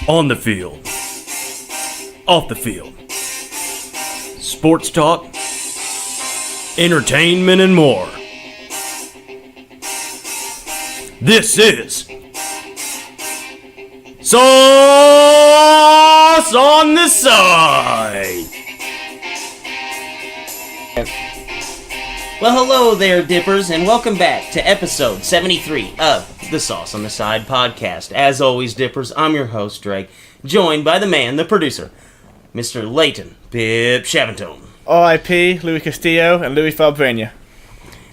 On the field. Off the field. Sports talk. Entertainment and more. This is Sauce on the Side. Well, hello there, Dippers, and welcome back to episode 73 of the Sauce on the Side podcast. As always, Dippers, I'm your host, Drake, joined by the man, the producer, Mr. Leighton Pip Shavantone. R.I.P. Louis Castillo and Louis Falbrania.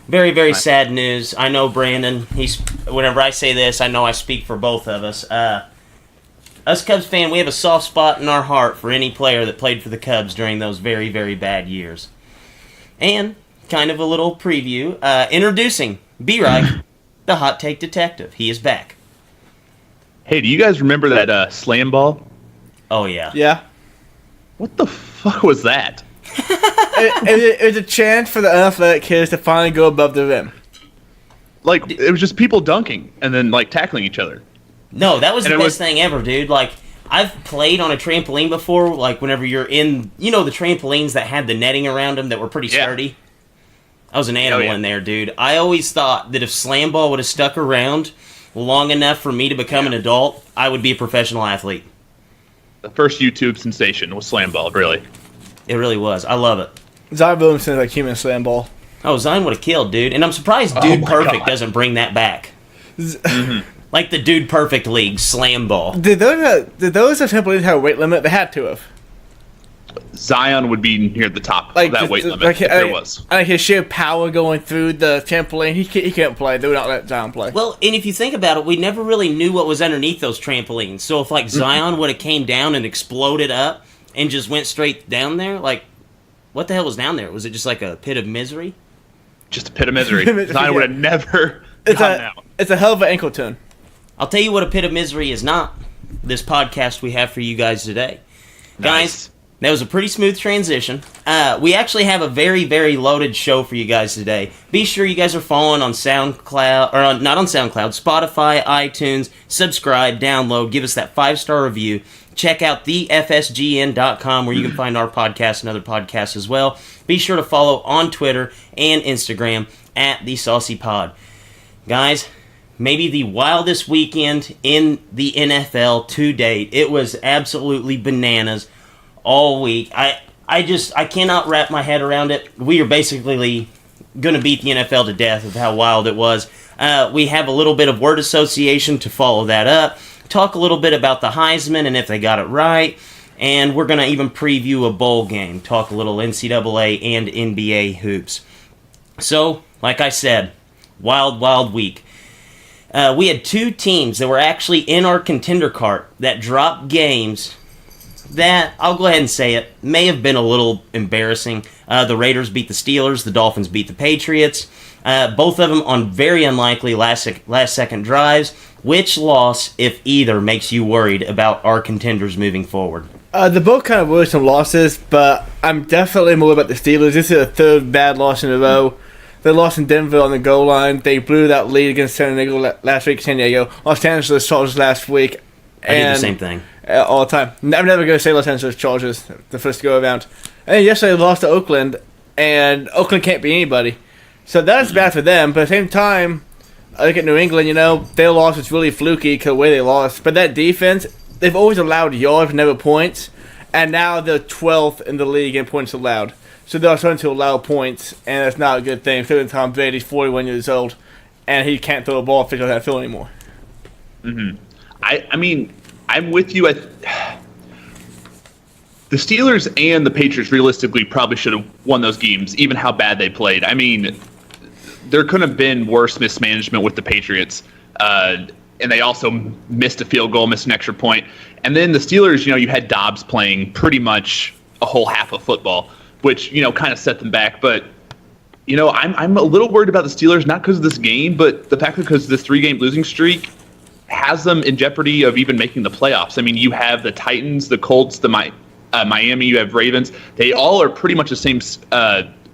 Very, very sad news. I know Brandon, whenever I say this, I know I speak for both of us. Us Cubs fan, we have a soft spot in our heart for any player that played for the Cubs during those very, very bad years. And kind of a little preview, introducing B-Reich, the hot take detective. He is back. Hey, do you guys remember that slam ball? Oh, yeah. Yeah. What the fuck was that? It was a chance for the unathletic kids to finally go above the rim. Like, it was just people dunking and then, like, tackling each other. No, that was the best thing ever, dude. Like, I've played on a trampoline before, like, whenever you're in, the trampolines that had the netting around them that were pretty sturdy. I was an animal in there, dude. I always thought that if slam ball would have stuck around long enough for me to become an adult, I would be a professional athlete. The first YouTube sensation was slam ball, really. It really was. I love it. Zion Williamson is like human slam ball. Oh, Zion would have killed, dude. And I'm surprised Dude Perfect doesn't bring that back. Like the Dude Perfect League, slam ball. Did those trampolines have a weight limit? They had to have. Zion would be near the top of that weight limit if there was. Like his sheer power going through the trampoline, he can't play. They would not let Zion play. Well, and if you think about it, we never really knew what was underneath those trampolines. So if like Zion would have came down and exploded up and just went straight down there, like what the hell was down there? Was it just like a pit of misery? Just a pit of misery. Zion would have never gotten out. It's a hell of an ankle tune. I'll tell you what a pit of misery is not. This podcast we have for you guys today. Nice. Guys, that was a pretty smooth transition. We actually have a very, very loaded show for you guys today. Be sure you guys are following on SoundCloud, or not on SoundCloud, Spotify, iTunes. Subscribe, download, give us that 5-star review. Check out thefsgn.com where you can find our podcast and other podcasts as well. Be sure to follow on Twitter and Instagram at The Saucy Pod. Guys, maybe the wildest weekend in the NFL to date. It was absolutely bananas all week. I cannot wrap my head around it. We are basically going to beat the NFL to death of how wild it was. We have a little bit of word association to follow that up. Talk a little bit about the Heisman and if they got it right. And we're going to even preview a bowl game. Talk a little NCAA and NBA hoops. So, like I said, wild, wild week. We had two teams that were actually in our contender cart that dropped games that, I'll go ahead and say it, may have been a little embarrassing. The Raiders beat the Steelers. The Dolphins beat the Patriots. Both of them on very unlikely last-second drives. Which loss, if either, makes you worried about our contenders moving forward? They're both kind of worrisome losses, but I'm definitely more about the Steelers. This is a third bad loss in a row. They lost in Denver on the goal line. They blew that lead against San Diego last week. Los Angeles Chargers last week. I do the same thing. All the time. I'm never going to say Los Angeles Chargers the first go around. And yesterday they lost to Oakland, and Oakland can't beat anybody. So that's bad for them. But at the same time, I look at New England, their loss was really fluky because of the way they lost. But that defense, they've always allowed yards, never points. And now they're 12th in the league in points allowed. So they're starting to allow points, and that's not a good thing. Especially Tom Brady's 41 years old, and he can't throw a ball figure that field anymore. Mm-hmm. I mean, I'm with you. The Steelers and the Patriots realistically probably should have won those games, even how bad they played. I mean, there couldn't have been worse mismanagement with the Patriots. And they also missed a field goal, missed an extra point. And then the Steelers, you had Dobbs playing pretty much a whole half of football, which, kind of set them back. But, I'm a little worried about the Steelers, not because of this game, but the fact that because this 3-game losing streak has them in jeopardy of even making the playoffs. I mean, you have the Titans, the Colts, the Miami, you have Ravens. They all are pretty much the same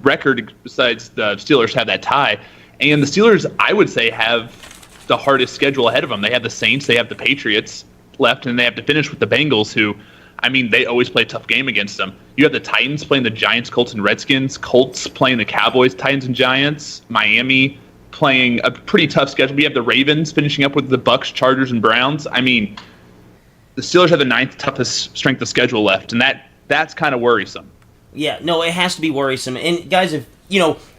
record besides the Steelers have that tie. And the Steelers, I would say, have the hardest schedule ahead of them. They have the Saints, they have the Patriots, left, and they have to finish with the Bengals, who, I mean, they always play a tough game against them. You have the Titans playing the Giants, Colts, and Redskins, Colts playing the Cowboys, Titans, and Giants, Miami playing a pretty tough schedule. We have the Ravens finishing up with the Bucks, Chargers, and Browns. I mean, the Steelers have the 9th toughest strength of schedule left, and that's kind of worrisome. Yeah, no, it has to be worrisome. And guys, if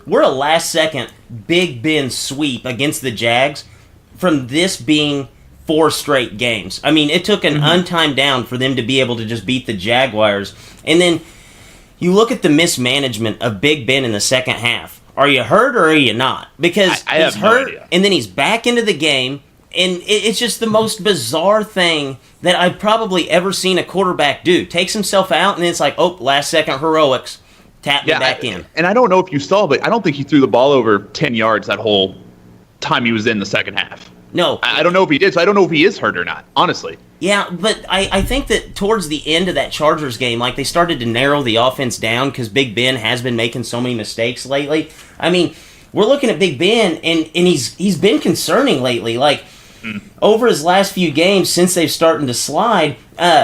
we're a last-second Big Ben sweep against the Jags from this being 4 straight games. I mean, it took an untimed down for them to be able to just beat the Jaguars. And then you look at the mismanagement of Big Ben in the second half. Are you hurt or are you not? Because I he's have no hurt, idea. and then he's back into the game, and it's just the most bizarre thing that I've probably ever seen a quarterback do. Takes himself out, and then it's like, oh, last-second heroics. Tap me back in. And I don't know if you saw, but I don't think he threw the ball over 10 yards that whole time he was in the second half. No. I don't know if he did, so I don't know if he is hurt or not, honestly. Yeah, but I think that towards the end of that Chargers game, like, they started to narrow the offense down because Big Ben has been making so many mistakes lately. I mean, we're looking at Big Ben, and he's been concerning lately. Like, over his last few games, since they've started to slide,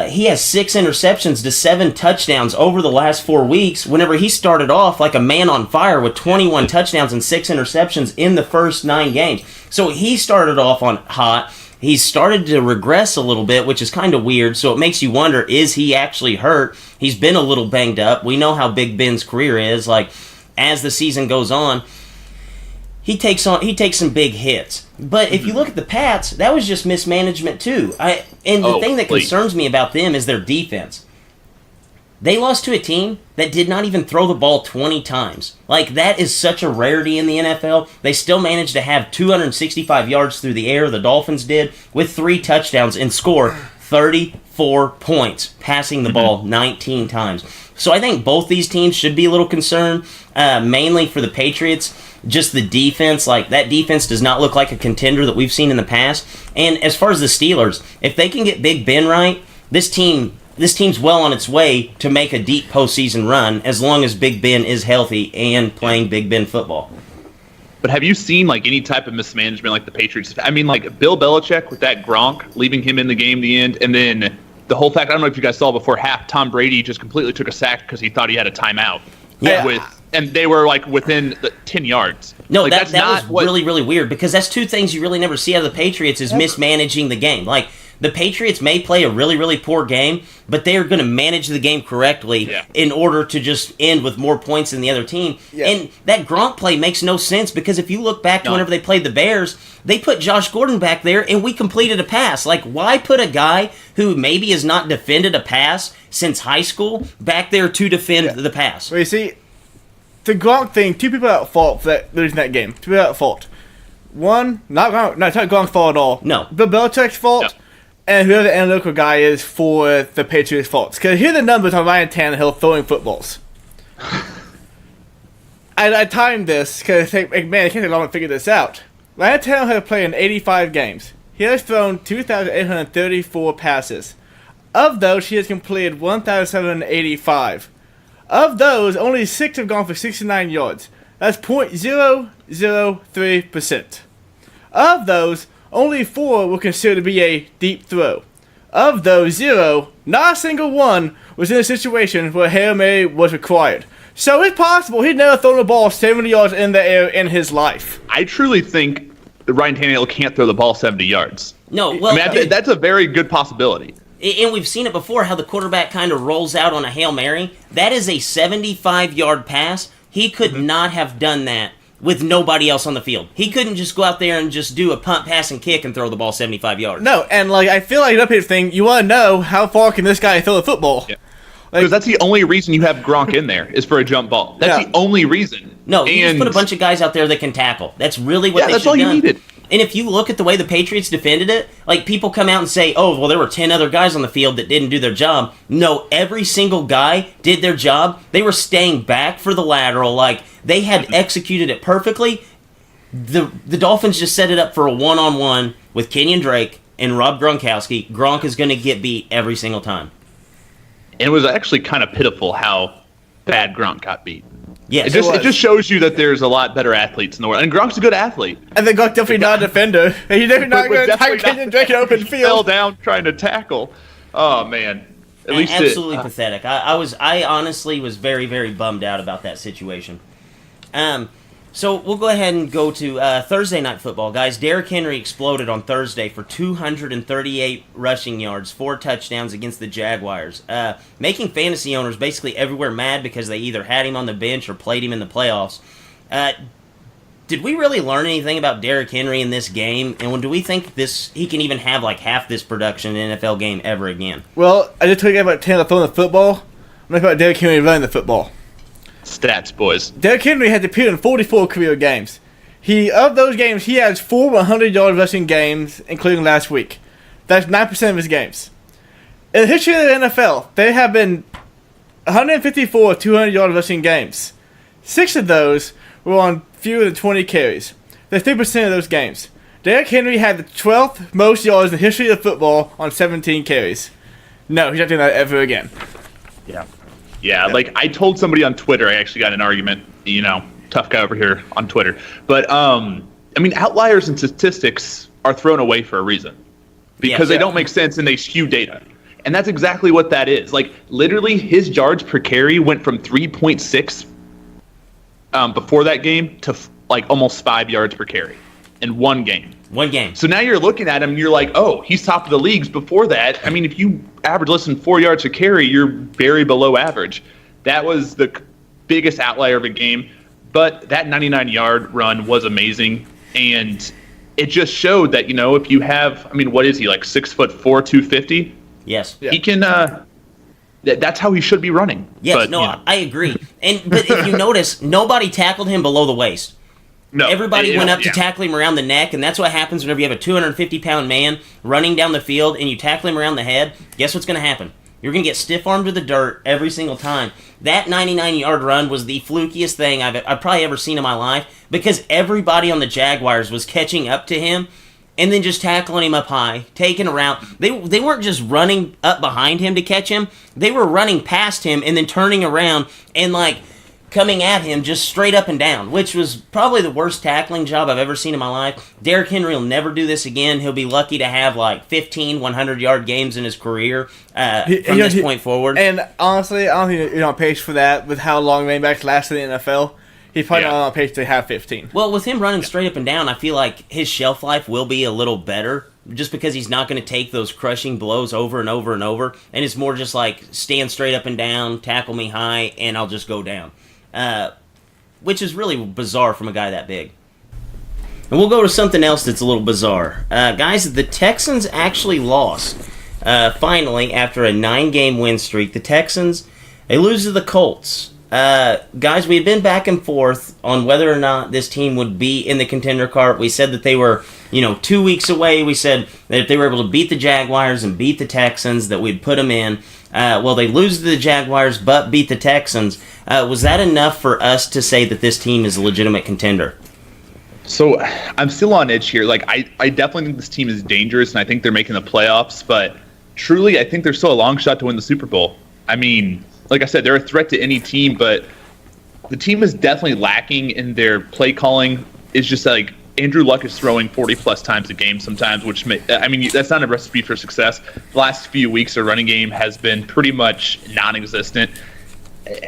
he has 6 interceptions to 7 touchdowns over the last 4 weeks, whenever he started off like a man on fire with 21 touchdowns and 6 interceptions in the first 9 games. So he started off on hot. He's started to regress a little bit, which is kind of weird, so it makes you wonder, is he actually hurt? He's been a little banged up. We know how Big Ben's career is. Like, as the season goes on, he takes some big hits. But if you look at the Pats, that was just mismanagement too. The thing that concerns me about them is their defense. They lost to a team that did not even throw the ball 20 times. Like, that is such a rarity in the NFL. They still managed to have 265 yards through the air, the Dolphins did, with 3 touchdowns and score 34 points, passing the ball 19 times. So I think both these teams should be a little concerned, mainly for the Patriots. Just the defense, like, that defense does not look like a contender that we've seen in the past. And as far as the Steelers, if they can get Big Ben right, this team's well on its way to make a deep postseason run, as long as Big Ben is healthy and playing Big Ben football. But have you seen, like, any type of mismanagement like the Patriots? I mean, like, Bill Belichick with that Gronk, leaving him in the game in the end, and then the whole fact, I don't know if you guys saw before half, Tom Brady just completely took a sack because he thought he had a timeout. Yeah. And they were, like, within the 10 yards. No, like, that was really, really weird, because that's 2 things you really never see out of the Patriots is mismanaging the game. Like, the Patriots may play a really, really poor game, but they are going to manage the game correctly in order to just end with more points than the other team. Yeah. And that Gronk play makes no sense, because if you look back to whenever they played the Bears, they put Josh Gordon back there, and we completed a pass. Like, why put a guy who maybe has not defended a pass since high school back there to defend the pass? Well, you see, the Gronk thing, 2 people at fault for losing that game. 2 people at fault. One, not Gronk's fault at all. No. Bill Belichick's fault. No. And whoever the analytical guy is for the Patriots' faults. Because here are the numbers on Ryan Tannehill throwing footballs. I timed this because I think, man, it can't take long to figure this out. Ryan Tannehill has played in 85 games. He has thrown 2,834 passes. Of those, he has completed 1,785. Of those, only 6 have gone for 69 yards. That's 0.003%. Of those, only 4 were considered to be a deep throw. Of those 0, not a single one was in a situation where a Hail Mary was required. So it's possible he'd never thrown a ball 70 yards in the air in his life. I truly think that Ryan Tannehill can't throw the ball 70 yards. No, well, I mean, that's a very good possibility. And we've seen it before, how the quarterback kind of rolls out on a Hail Mary. That is a 75-yard pass. He could not have done that with nobody else on the field. He couldn't just go out there and just do a punt, pass, and kick and throw the ball 75 yards. No, and like I feel like the thing, you want to know how far can this guy throw the football. Yeah. Because that's the only reason you have Gronk in there, is for a jump ball. That's the only reason. No, you just put a bunch of guys out there that can tackle. That's really what they should have done. Yeah, that's all you needed. And if you look at the way the Patriots defended it, like, people come out and say, oh, well, there were 10 other guys on the field that didn't do their job. No, every single guy did their job. They were staying back for the lateral. Like, they had executed it perfectly. The Dolphins just set it up for a one-on-one with Kenyon Drake and Rob Gronkowski. Gronk is going to get beat every single time. And it was actually kind of pitiful how bad Gronk got beat. Yes, it just shows you that there's a lot better athletes in the world. And Gronk's a good athlete. And then Gronk definitely not a defender. He's definitely not going to Definitely take Kenyon Drake in open fell field. down trying to tackle. Oh man. At least absolutely pathetic. I honestly was very, very bummed out about that situation. So we'll go ahead and go to Thursday Night Football, guys. Derrick Henry exploded on Thursday for 238 rushing yards, 4 touchdowns against the Jaguars, making fantasy owners basically everywhere mad because they either had him on the bench or played him in the playoffs. Did we really learn anything about Derrick Henry in this game? And do we think he can even have like half this production in an NFL game ever again? Well, I just told you about Taylor throwing the football. I'm talking about Derrick Henry running the football. Stats, boys. Derrick Henry has appeared in 44 career games. Of those games, he has 4 100-yard rushing games, including last week. That's 9% of his games. In the history of the NFL, there have been 154 200-yard rushing games. 6 of those were on fewer than 20 carries. That's 3% of those games. Derrick Henry had the 12th most yards in the history of football on 17 carries. No, he's not doing that ever again. Yeah, like I told somebody on Twitter, I actually got in an argument, tough guy over here on Twitter. But, outliers and statistics are thrown away for a reason. Because they don't make sense and they skew data. And that's exactly what that is. Like, literally, his yards per carry went from 3.6 before that game to, almost 5 yards per carry in one game. One game. So now you're looking at him and you're like, oh, he's top of the leagues. Before that, if you average less than 4 yards a carry, you're very below average. That was the biggest outlier of a game. But that 99-yard run was amazing. And it just showed that, if you have, what is he, 6'4", 250? Yes. He can, that's how he should be running. Yes, but, I agree. But if you notice, nobody tackled him below the waist. No, everybody went up to tackle him around the neck, and that's what happens whenever you have a 250-pound man running down the field and you tackle him around the head. Guess what's going to happen? You're going to get stiff-armed to the dirt every single time. That 99-yard run was the flukiest thing I've probably ever seen in my life because everybody on the Jaguars was catching up to him and then just tackling him up high, taking a route. They weren't just running up behind him to catch him. They were running past him and then turning around and, coming at him just straight up and down, which was probably the worst tackling job I've ever seen in my life. Derrick Henry will never do this again. He'll be lucky to have 15 100-yard games in his career from this point forward. And honestly, I don't think you're on pace for that with how long running backs last in the NFL. He's probably not on pace to have 15. Well, with him running straight up and down, I feel like his shelf life will be a little better just because he's not going to take those crushing blows over and over and over. And it's more just stand straight up and down, tackle me high, and I'll just go down. Which is really bizarre from a guy that big. And we'll go to something else that's a little bizarre. Guys, the Texans actually lost. Finally, after a 9-game win streak, the Texans, they lose to the Colts. Guys, we had been back and forth on whether or not this team would be in the contender cart. We said that they were, 2 weeks away. We said that if they were able to beat the Jaguars and beat the Texans, that we'd put them in. Well, they lose to the Jaguars, but beat the Texans. Was that enough for us to say that this team is a legitimate contender? So I'm still on edge here. I definitely think this team is dangerous, and I think they're making the playoffs. But truly, I think they're still a long shot to win the Super Bowl. Like I said, they're a threat to any team, but the team is definitely lacking in their play calling. It's just Andrew Luck is throwing 40-plus times a game sometimes, which that's not a recipe for success. The last few weeks, their running game has been pretty much non-existent.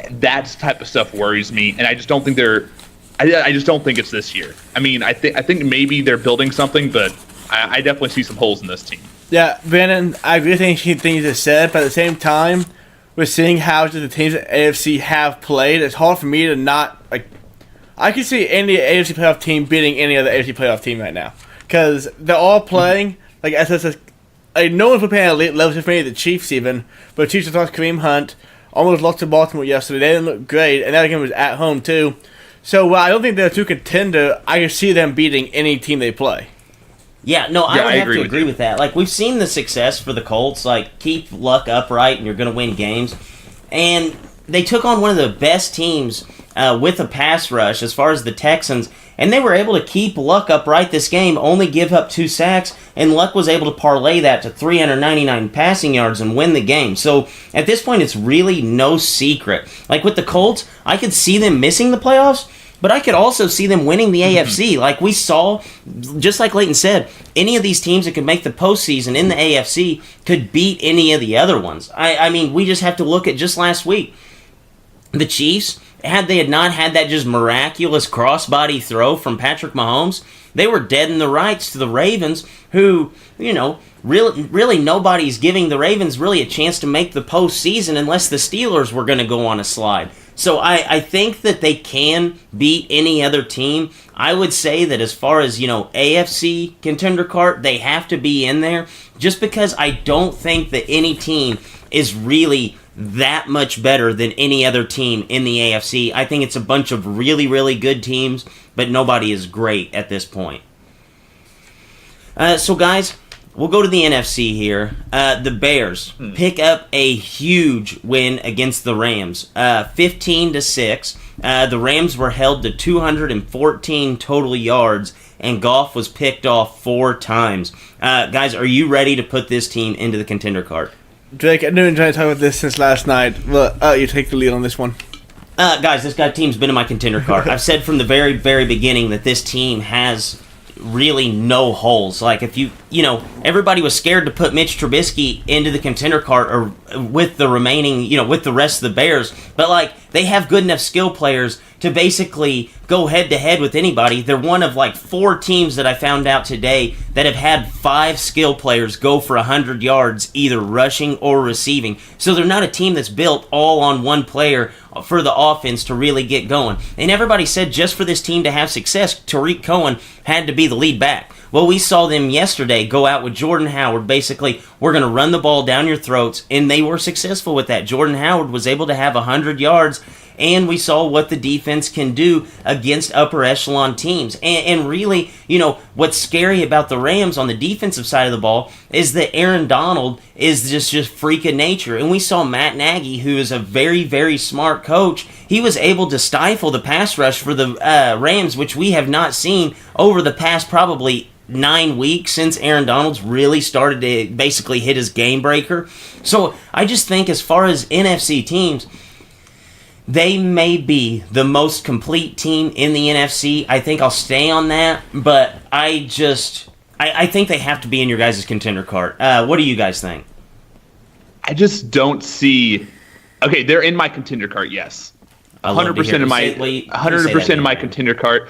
That type of stuff worries me, and I just don't think I just don't think it's this year. I think maybe they're building something, but I definitely see some holes in this team. Yeah, Brandon, I agree with anything you just said, but at the same time, we're seeing how the teams at AFC have played. It's hard for me to not I can see any AFC playoff team beating any other AFC playoff team right now because they're all playing no one's playing at elite levels for any of the Chiefs even, but the Chiefs have lost Kareem Hunt, almost lost to Baltimore yesterday. They didn't look great, and that game was at home too. So while I don't think they're a true contender, I can see them beating any team they play. Yeah, no, I would have to agree with that. We've seen the success for the Colts. Keep Luck upright, and you're going to win games. And they took on one of the best teams with a pass rush as far as the Texans, and they were able to keep Luck upright this game, only give up 2 sacks, and Luck was able to parlay that to 399 passing yards and win the game. So at this point, it's really no secret. Like with the Colts, I could see them missing the playoffs, but I could also see them winning the AFC. Like we saw, just like Leighton said, any of these teams that could make the postseason in the AFC could beat any of the other ones. I mean, we just have to look at just last week. The Chiefs, had they not had that just miraculous crossbody throw from Patrick Mahomes, they were dead in the rights to the Ravens, who, really nobody's giving the Ravens really a chance to make the postseason unless the Steelers were going to go on a slide. So I think that they can beat any other team. I would say that as far as, AFC contender cart, they have to be in there just because I don't think that any team is really that much better than any other team in the AFC. I think it's a bunch of really, really good teams, but nobody is great at this point. So guys, we'll go to the NFC here. The Bears pick up a huge win against the Rams, 15-6. The Rams were held to 214 total yards, and Goff was picked off 4 times. Guys, are you ready to put this team into the contender cart? Drake, I've been trying to talk about this since last night. Well, you take the lead on this one. Guys, this team's been in my contender cart. I've said from the very, very beginning that this team has really no holes. Like if everybody was scared to put Mitch Trubisky into the contender cart or with the remaining, with the rest of the Bears, but like they have good enough skill players to basically go head to head with anybody. They're one of like 4 teams that I found out today that have had 5 skill players go for 100 yards, either rushing or receiving. So they're not a team that's built all on one player for the offense to really get going. And everybody said just for this team to have success, Tariq Cohen had to be the lead back. Well, we saw them yesterday go out with Jordan Howard. Basically, we're going to run the ball down your throats, and they were successful with that. Jordan Howard was able to have 100 yards, and we saw what the defense can do against upper echelon teams. And really, what's scary about the Rams on the defensive side of the ball is that Aaron Donald is just freak of nature. And we saw Matt Nagy, who is a very, very smart coach, he was able to stifle the pass rush for the Rams, which we have not seen over the past probably 9 weeks since Aaron Donald's really started to basically hit his game breaker. So I just think as far as NFC teams, they may be the most complete team in the NFC. I think I'll stay on that, but I think they have to be in your guys' contender cart. What do you guys think? I just don't see. Okay, they're in my contender cart. Yes, 100% in my contender cart.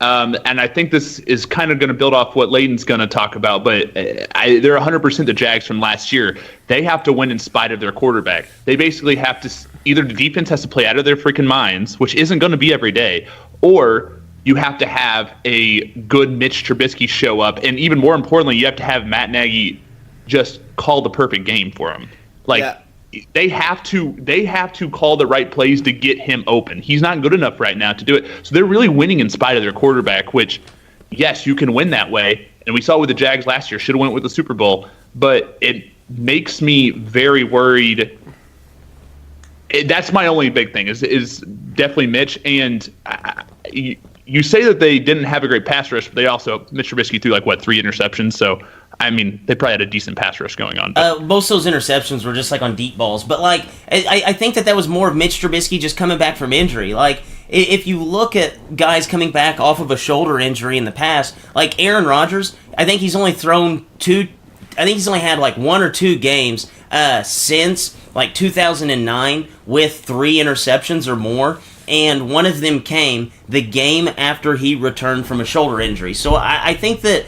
And I think this is kind of going to build off what Leighton's going to talk about, but they're 100% the Jags from last year. They have to win in spite of their quarterback. They basically have to either the defense has to play out of their freaking minds, which isn't going to be every day, or you have to have a good Mitch Trubisky show up, and even more importantly, you have to have Matt Nagy just call the perfect game for him. They have to call the right plays to get him open. He's not good enough right now to do it. So they're really winning in spite of their quarterback, which, yes, you can win that way. And we saw with the Jags last year, should have went with the Super Bowl. But it makes me very worried. That's my only big thing is definitely Mitch. And you say that they didn't have a great pass rush, but they also, Mitch Trubisky threw 3 interceptions. So I mean, they probably had a decent pass rush going on. Most of those interceptions were just on deep balls. But I think that was more of Mitch Trubisky just coming back from injury. If you look at guys coming back off of a shoulder injury in the past, like Aaron Rodgers, I think he's only thrown 2. I think he's only had 1 or 2 games since 2009 with 3 interceptions or more. And one of them came the game after he returned from a shoulder injury. So I think that,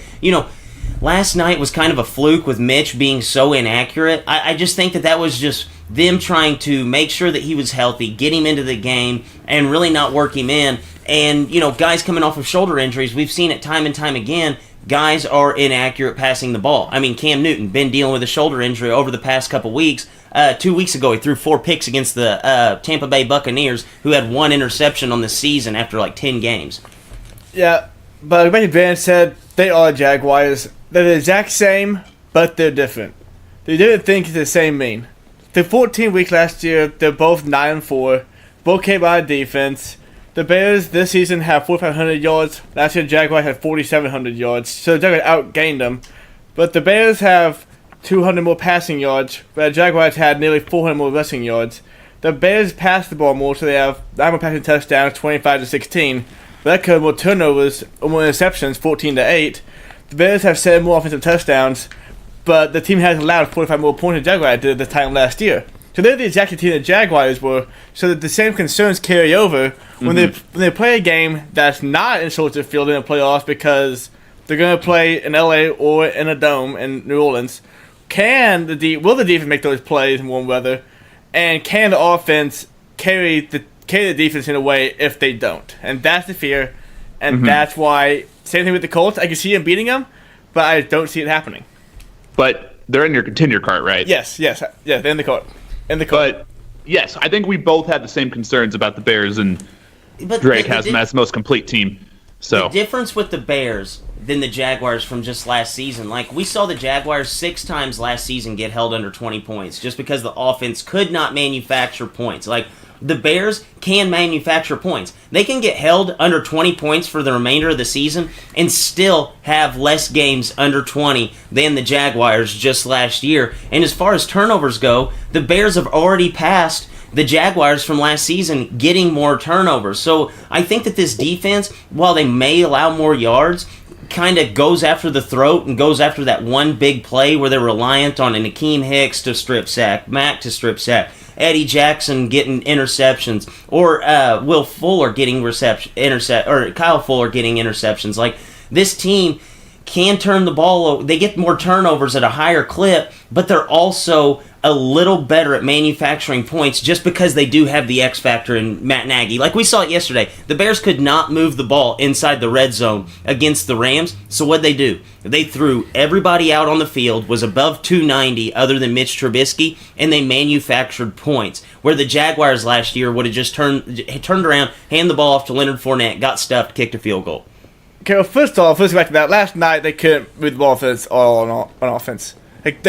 last night was kind of a fluke with Mitch being so inaccurate. I just think that was just them trying to make sure that he was healthy, get him into the game, and really not work him in. And, guys coming off of shoulder injuries, we've seen it time and time again, guys are inaccurate passing the ball. I mean, Cam Newton, been dealing with a shoulder injury over the past couple weeks. 2 weeks ago, he threw 4 picks against the Tampa Bay Buccaneers, who had 1 interception on the season after 10 games. Yeah, but like Van said, they are Jaguars. They're the exact same, but they're different. They didn't think the same mean. the 14 weeks last year, they're both 9-4. Both came by defense. The Bears this season have 4,500 yards. Last year, Jaguars had 4,700 yards. So the Jaguars outgained them. But the Bears have 200 more passing yards, but the Jaguars had nearly 400 more rushing yards. The Bears pass the ball more, so they have 9 more passing touchdowns, 25-16. But that could more turnovers, more interceptions, 14-8. The Bears have 7 more offensive touchdowns, but the team has allowed 45 more points than the Jaguars did at the time last year. So they're the exact team the Jaguars were, so that the same concerns carry over when they play a game that's not in Soldier Field in the playoffs because they're going to play in LA or in a dome in New Orleans. Will the defense make those plays in warm weather? And can the offense carry the defense in a way if they don't? And that's the fear, and that's why, same thing with the Colts. I can see them beating them, but I don't see it happening. But they're in your contender cart, right? Yes, they're in the cart. But, yes, I think we both had the same concerns about the Bears, and But Drake has them as the most complete team. So the difference with the Bears than the Jaguars from just last season, like we saw the Jaguars 6 times last season get held under 20 points just because the offense could not manufacture points. Like the Bears can manufacture points. They can get held under 20 points for the remainder of the season and still have less games under 20 than the Jaguars just last year. And as far as turnovers go, the Bears have already passed the Jaguars from last season getting more turnovers. So I think that this defense, while they may allow more yards, kind of goes after the throat and goes after that one big play where they're reliant on an Akeem Hicks to strip sack, Mack to strip sack, Eddie Jackson getting interceptions, or Will Fuller getting or Kyle Fuller getting interceptions. Like this team can turn the ball over. They get more turnovers at a higher clip, but they're also a little better at manufacturing points just because they do have the X factor in Matt Nagy. Like we saw it yesterday, the Bears could not move the ball inside the red zone against the Rams. So what'd they do? They threw everybody out on the field, was above 290 other than Mitch Trubisky, and they manufactured points. Where the Jaguars last year would have just turned around, hand the ball off to Leonard Fournette, got stuffed, kicked a field goal. Okay, well, first back to that. Last night they couldn't move the ball on offense. Like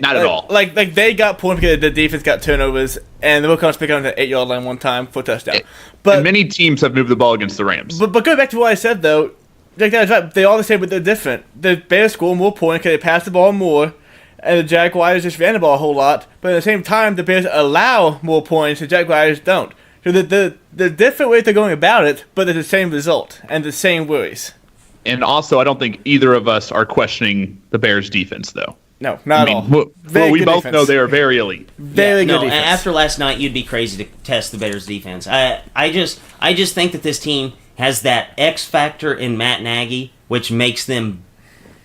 not at all. Like they got points because the defense got turnovers, and the Wilcox picked on the 8-yard line one time for a touchdown. But and many teams have moved the ball against the Rams. But going back to what I said though, like that's right. They all the same, but they're different. The Bears score more points because they pass the ball more, and the Jaguars just ran the ball a whole lot. But at the same time, the Bears allow more points, the Jaguars don't. So the different ways they're going about it, but it's the same result and the same worries. And also, I don't think either of us are questioning the Bears' defense, though. No, not at all. We both know they are very elite. Very good defense. After last night, you'd be crazy to test the Bears' defense. I just think that this team has that X factor in Matt Nagy, which makes them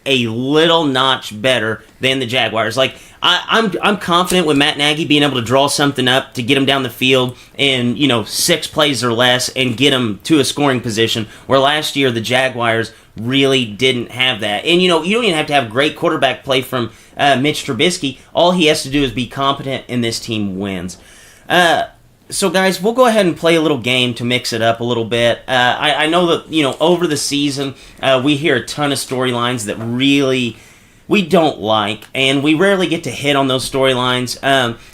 a little notch better than the Jaguars. Like I'm confident with Matt Nagy being able to draw something up to get him down the field in 6 plays or less and get him to a scoring position. Where last year the Jaguars really didn't have that. And you don't even have to have great quarterback play from Mitch Trubisky. All he has to do is be competent, and this team wins. So guys, we'll go ahead and play a little game to mix it up a little bit. I know that over the season we hear a ton of storylines that really we don't like, and we rarely get to hit on those storylines.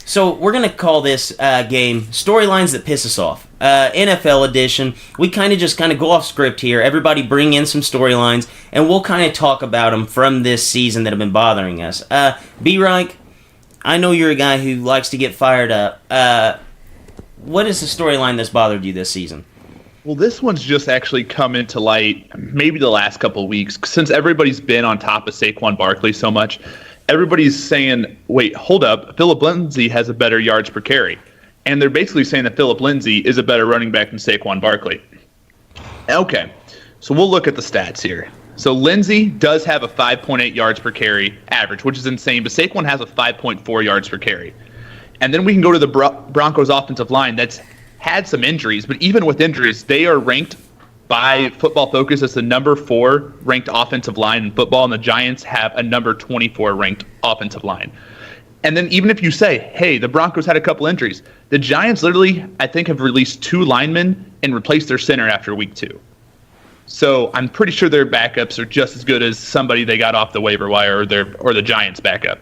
So we're going to call this game Storylines That Piss Us Off. NFL edition. We kind of go off script here. Everybody bring in some storylines, and we'll kind of talk about them from this season that have been bothering us. B-Reich, I know you're a guy who likes to get fired up. What is the storyline that's bothered you this season? Well, this one's just actually come into light maybe the last couple of weeks. Since everybody's been on top of Saquon Barkley so much, everybody's saying, wait, hold up, Phillip Lindsay has a better yards per carry. And they're basically saying that Phillip Lindsay is a better running back than Saquon Barkley. Okay, so we'll look at the stats here. So Lindsay does have a 5.8 yards per carry average, which is insane, but Saquon has a 5.4 yards per carry. And then we can go to the Broncos offensive line that's had some injuries, but even with injuries, they are ranked by Football Focus as the number 4 ranked offensive line in football, and the Giants have a number 24 ranked offensive line. And then even if you say, hey, the Broncos had a couple injuries, the Giants literally, I think, have released 2 linemen and replaced their center after week 2. So I'm pretty sure their backups are just as good as somebody they got off the waiver wire or the Giants' backup.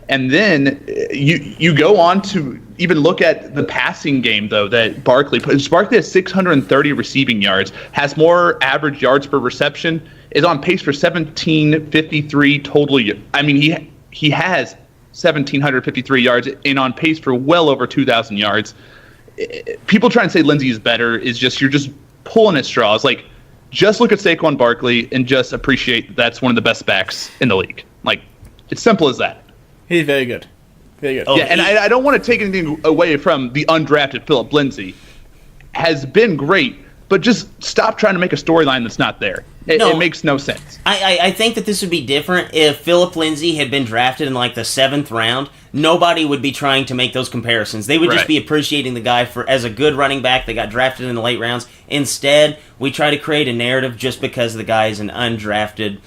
And then you go on to even look at the passing game, though, that Barkley put. Barkley has 630 receiving yards, has more average yards per reception, is on pace for 1,753 total. I mean, he has 1,753 yards and on pace for well over 2,000 yards. People trying to say Lindsey is better is just, you're just pulling at straws. Like, just look at Saquon Barkley and just appreciate that's one of the best backs in the league. Like, it's simple as that. He's very good. Very good. Yeah, and I don't want to take anything away from the undrafted Philip Lindsay. Has been great, but just stop trying to make a storyline that's not there. It makes no sense. I think that this would be different if Philip Lindsay had been drafted in like the 7th round. Nobody would be trying to make those comparisons. They would just be appreciating the guy as a good running back that got drafted in the late rounds. Instead, we try to create a narrative just because the guy is an undrafted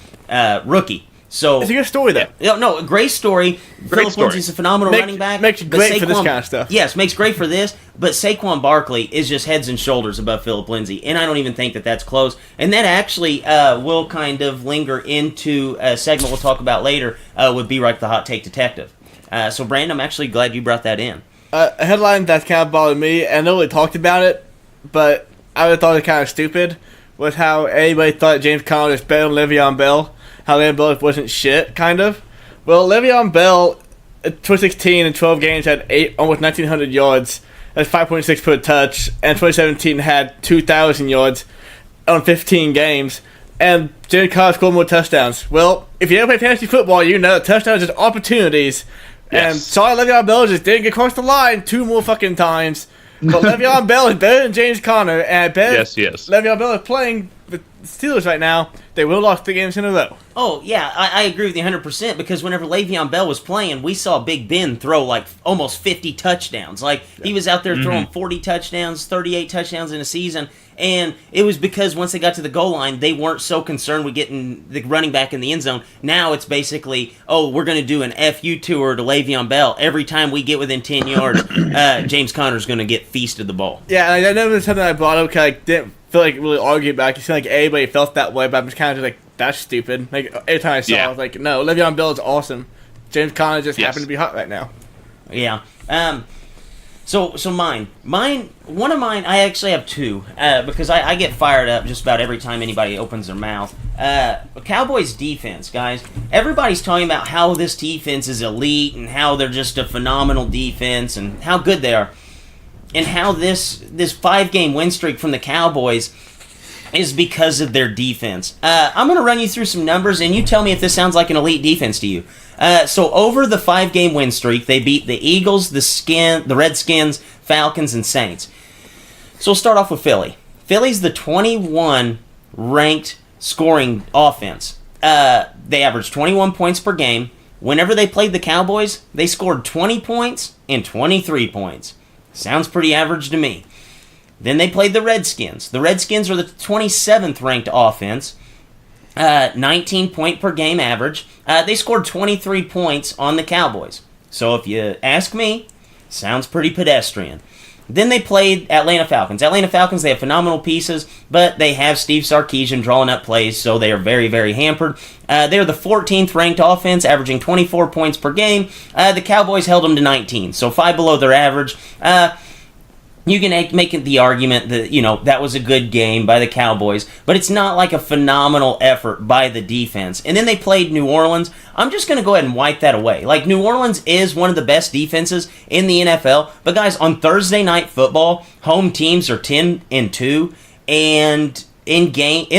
rookie. So it's a good story, though. No, a great story. Philip Lindsay's a phenomenal running back. Makes great for this kind of stuff. Yes, makes great for this. But Saquon Barkley is just heads and shoulders above Philip Lindsay, and I don't even think that that's close. And that actually will kind of linger into a segment we'll talk about later. Would be like the hot take detective. So, Brandon, I'm actually glad you brought that in. A headline that kind of bothered me, and nobody talked about it, but I would have thought it kind of stupid, was how everybody thought James Conner was better than Le'Veon Bell. How Le'Veon Bell wasn't shit, kind of. Well, Le'Veon Bell, in 2016 in 12 games, had almost 1,900 yards. That's 5.6 per touch. And 2017 had 2,000 yards on 15 games. And James Conner scored more touchdowns. Well, if you ever play fantasy football, you know that touchdowns are just opportunities. Yes. And sorry, Le'Veon Bell just didn't get across the line 2 more fucking times. But Le'Veon Bell is better than James Conner. And I bet Le'Veon Bell is playing the Steelers right now. They will lose 3 games in a row. Oh, yeah, I agree with you 100% because whenever Le'Veon Bell was playing, we saw Big Ben throw like almost 50 touchdowns. Like, he was out there throwing 40 touchdowns, 38 touchdowns in a season, and it was because once they got to the goal line, they weren't so concerned with getting the running back in the end zone. Now it's basically, we're going to do an FU tour to Le'Veon Bell. Every time we get within 10 yards, James Conner's going to get feasted the ball. Yeah, I know it's something I brought up because I didn't feel like really arguing back. It seemed like everybody felt that way, but I'm just kind of just like, that's stupid. Like, every time I saw it, I was like, no, Le'Veon Bell is awesome. James Conner just happened to be hot right now. Yeah. So one of mine, I actually have 2, because I get fired up just about every time anybody opens their mouth. Cowboys defense, guys. Everybody's talking about how this defense is elite and how they're just a phenomenal defense and how good they are. And how this 5-game win streak from the Cowboys is because of their defense. I'm going to run you through some numbers, and you tell me if this sounds like an elite defense to you. So over the 5-game win streak, they beat the Eagles, the Redskins, Falcons, and Saints. So we'll start off with Philly. Philly's the 21 ranked scoring offense. They averaged 21 points per game. Whenever they played the Cowboys, they scored 20 points and 23 points. Sounds pretty average to me. Then they played the Redskins. The Redskins are the 27th ranked offense, 19 point per game average. They scored 23 points on the Cowboys. So if you ask me, sounds pretty pedestrian. Then they played Atlanta Falcons. Atlanta Falcons, they have phenomenal pieces, but they have Steve Sarkisian drawing up plays, so they are very, very hampered. They're the 14th ranked offense, averaging 24 points per game. The Cowboys held them to 19, so 5 below their average. You can make the argument that, that was a good game by the Cowboys, but it's not like a phenomenal effort by the defense. And then they played New Orleans. I'm just going to go ahead and wipe that away. Like, New Orleans is one of the best defenses in the NFL, but guys, on Thursday Night Football, home teams are 10-2, and in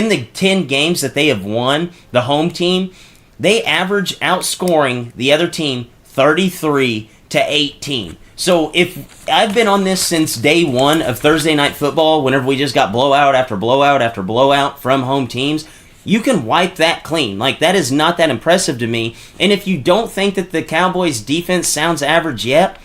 the 10 games that they have won, the home team, they average outscoring the other team 33-18. So if I've been on this since day one of Thursday Night Football, whenever we just got blowout after blowout after blowout from home teams, you can wipe that clean. Like, that is not that impressive to me. And if you don't think that the Cowboys' defense sounds average yet,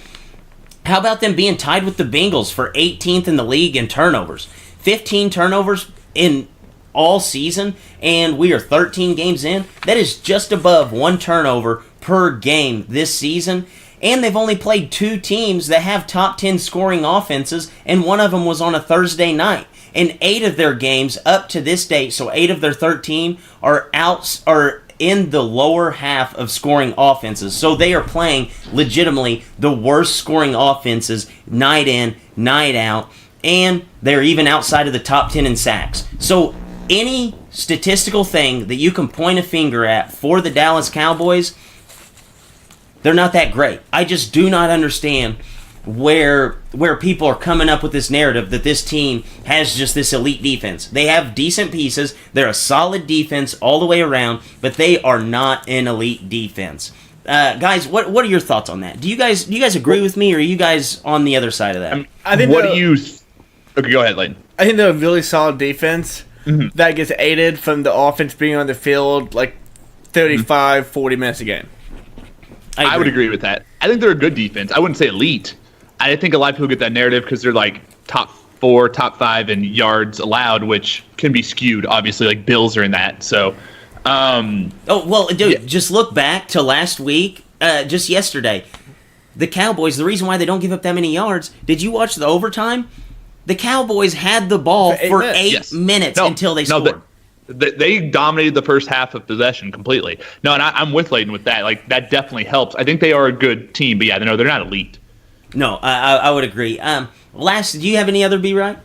how about them being tied with the Bengals for 18th in the league in turnovers? 15 turnovers in all season, and we are 13 games in. That is just above 1 turnover per game this season. And they've only played 2 teams that have top 10 scoring offenses, and one of them was on a Thursday night. And 8 of their games up to this date, so 8 of their 13, are in the lower half of scoring offenses. So they are playing legitimately the worst scoring offenses night in, night out, and they're even outside of the top 10 in sacks. So any statistical thing that you can point a finger at for the Dallas Cowboys, they're not that great. I just do not understand where people are coming up with this narrative that this team has just this elite defense. They have decent pieces. They're a solid defense all the way around, but they are not an elite defense. Guys, what are your thoughts on that? Do you guys agree with me, or are you guys on the other side of that? I think Okay, go ahead, Layton. I think they're a really solid defense that gets aided from the offense being on the field like 35, 40 minutes a game. I would agree with that. I think they're a good defense. I wouldn't say elite. I think a lot of people get that narrative because they're like top 4, top 5 in yards allowed, which can be skewed. Obviously, like Bills are in that. So, just look back to last week, just yesterday. The Cowboys. The reason why they don't give up that many yards. Did you watch the overtime? The Cowboys had the ball for 8 minutes until they scored. They dominated the first half of possession completely. No, and I'm with Layton with that. Like that definitely helps. I think they are a good team, but yeah, no, they're not elite. No, I would agree. Do you have any other B-Right?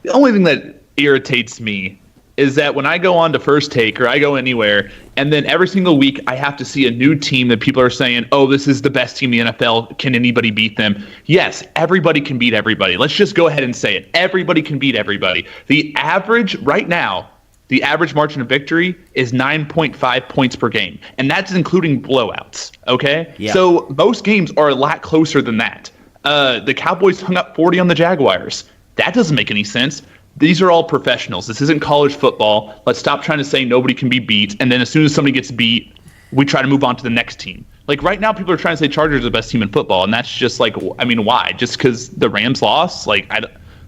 The only thing that irritates me is that when I go on to First Take or I go anywhere, and then every single week I have to see a new team that people are saying, oh, this is the best team in the NFL. Can anybody beat them? Yes, everybody can beat everybody. Let's just go ahead and say it. Everybody can beat everybody. The average right now, the average margin of victory is 9.5 points per game, and that's including blowouts, okay? Yeah. So most games are a lot closer than that. The Cowboys hung up 40 on the Jaguars. That doesn't make any sense. These are all professionals. This isn't college football. Let's stop trying to say nobody can be beat, and then as soon as somebody gets beat, we try to move on to the next team. Like right now, people are trying to say Chargers are the best team in football, and that's just like, I mean, why? Just because the Rams lost? Like,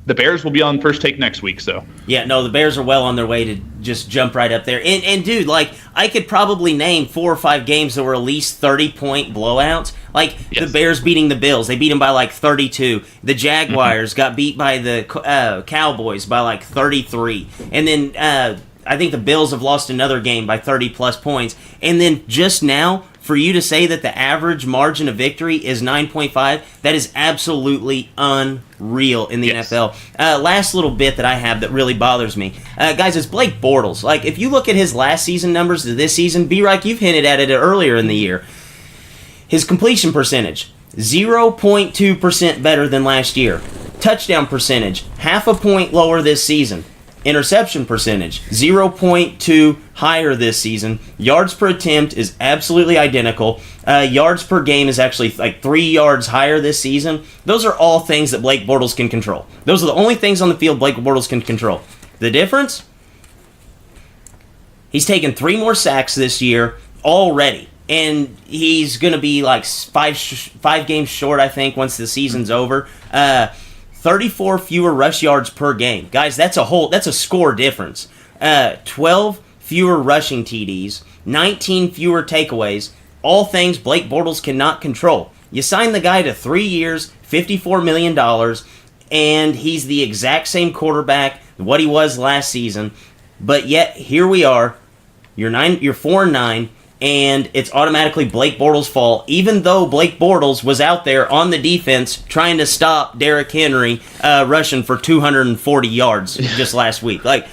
the Bears will be on First Take next week, so. Yeah, no, the Bears are well on their way to just jump right up there. And dude, like, I could probably name 4 or 5 games that were at least 30-point blowouts. Like, the Bears beating the Bills. They beat them by, like, 32. The Jaguars got beat by the Cowboys by, like, 33. And then I think the Bills have lost another game by 30-plus points. And then just now, for you to say that the average margin of victory is 9.5, that is absolutely unreal in the NFL. Last little bit that I have that really bothers me. Guys, it's Blake Bortles. Like, if you look at his last season numbers to this season, B-Reich, you've hinted at it earlier in the year. His completion percentage, 0.2% better than last year. Touchdown percentage, half a point lower this season. Interception percentage, 0.2 higher this season. Yards per attempt is absolutely identical. Yards per game is actually like 3 yards higher this season. Those are all things that Blake Bortles can control. Those are the only things on the field Blake Bortles can control. The difference? He's taken 3 more sacks this year already. And he's going to be like 5 games short, I think, once the season's over. 34 fewer rush yards per game. Guys, that's a score difference. 12 fewer rushing TDs, 19 fewer takeaways, all things Blake Bortles cannot control. You sign the guy to 3 years, $54 million, and he's the exact same quarterback what he was last season, but yet here we are. You're 4-9, and it's automatically Blake Bortles' fault, even though Blake Bortles was out there on the defense trying to stop Derrick Henry rushing for 240 yards just last week. Like,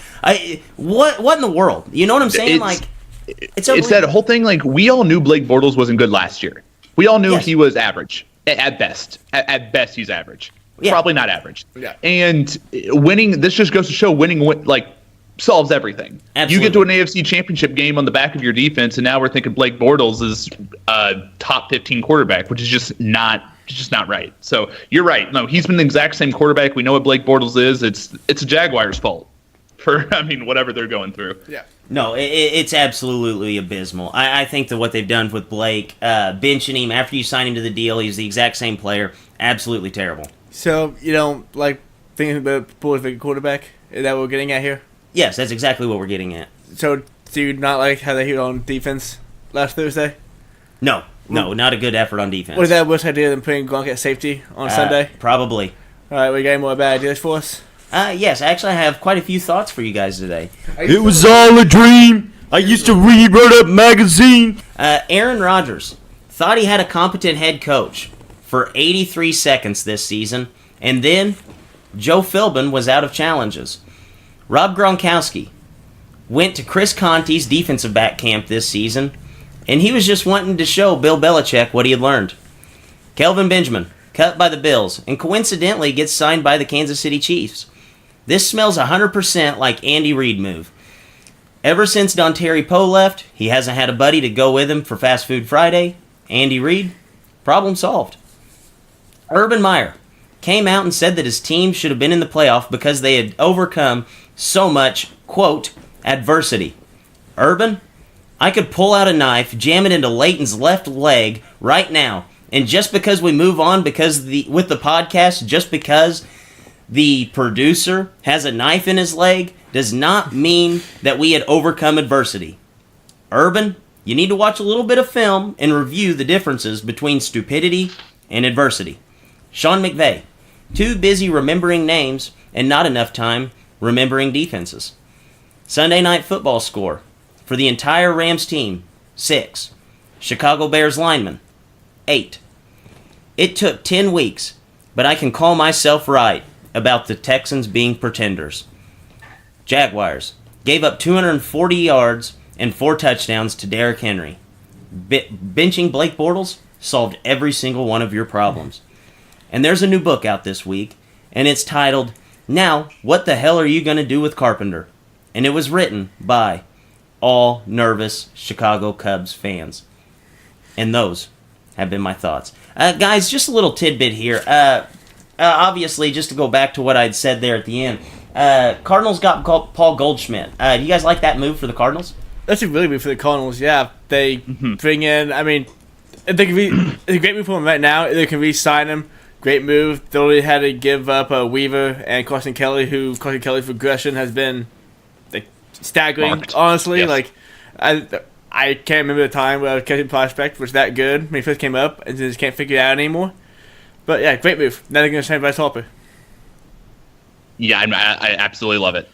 what in the world? You know what I'm saying? It's that whole thing. Like, we all knew Blake Bortles wasn't good last year. We all knew he was average at best. At best, he's average. Yeah. Probably not average. Yeah. And winning, this just goes to show winning, like, solves everything. Absolutely. You get to an AFC championship game on the back of your defense, and now we're thinking Blake Bortles is a top 15 quarterback, which is just not right. So you're right. No, he's been the exact same quarterback. We know what Blake Bortles is. It's a Jaguars' fault for whatever they're going through. Yeah. No, it's absolutely abysmal. I think that what they've done with Blake, benching him after you sign him to the deal, he's the exact same player. Absolutely terrible. So you don't like thinking about prolific quarterback? Is that what we're getting at here? Yes, that's exactly what we're getting at. So, do you not like how they hit on defense last Thursday? No, not a good effort on defense. Was that a worse idea than putting Gronk at safety on Sunday? Probably. All right, we got any more bad ideas for us? Yes, actually I have quite a few thoughts for you guys today. It was all a dream. I used to read Run Up magazine. Aaron Rodgers thought he had a competent head coach for 83 seconds this season, and then Joe Philbin was out of challenges. Rob Gronkowski went to Chris Conte's defensive back camp this season, and he was just wanting to show Bill Belichick what he had learned. Kelvin Benjamin, cut by the Bills, and coincidentally gets signed by the Kansas City Chiefs. This smells 100% like Andy Reid move. Ever since Dontari Poe left, he hasn't had a buddy to go with him for Fast Food Friday. Andy Reid, problem solved. Urban Meyer came out and said that his team should have been in the playoff because they had overcome so much, quote, adversity. Urban, I could pull out a knife, jam it into Leighton's left leg right now, and just because we move on with the podcast, just because the producer has a knife in his leg, does not mean that we had overcome adversity. Urban, you need to watch a little bit of film and review the differences between stupidity and adversity. Sean McVay, too busy remembering names and not enough time remembering defenses. Sunday Night Football score for the entire Rams team, 6. Chicago Bears linemen, 8. It took 10 weeks, but I can call myself right about the Texans being pretenders. Jaguars gave up 240 yards and 4 touchdowns to Derrick Henry. Benching Blake Bortles solved every single one of your problems. And there's a new book out this week, and it's titled, Now, What the Hell Are You Going to Do with Carpenter? And it was written by all nervous Chicago Cubs fans. And those have been my thoughts. Guys, just a little tidbit here. Obviously, just to go back to what I'd said there at the end, Cardinals got Paul Goldschmidt. Do you guys like that move for the Cardinals? That's a really good for the Cardinals, yeah. They bring in, I mean, it's a great move for them right now. They can re-sign him. Great move. They only had to give up Weaver and Carson Kelly's progression has been staggering, Marked. honestly. Yes. Like, I can't remember the time where a catching prospect was that good when he first came up and just can't figure it out anymore. But yeah, great move. Now they're going to sign Bryce Harper. Yeah, I absolutely love it.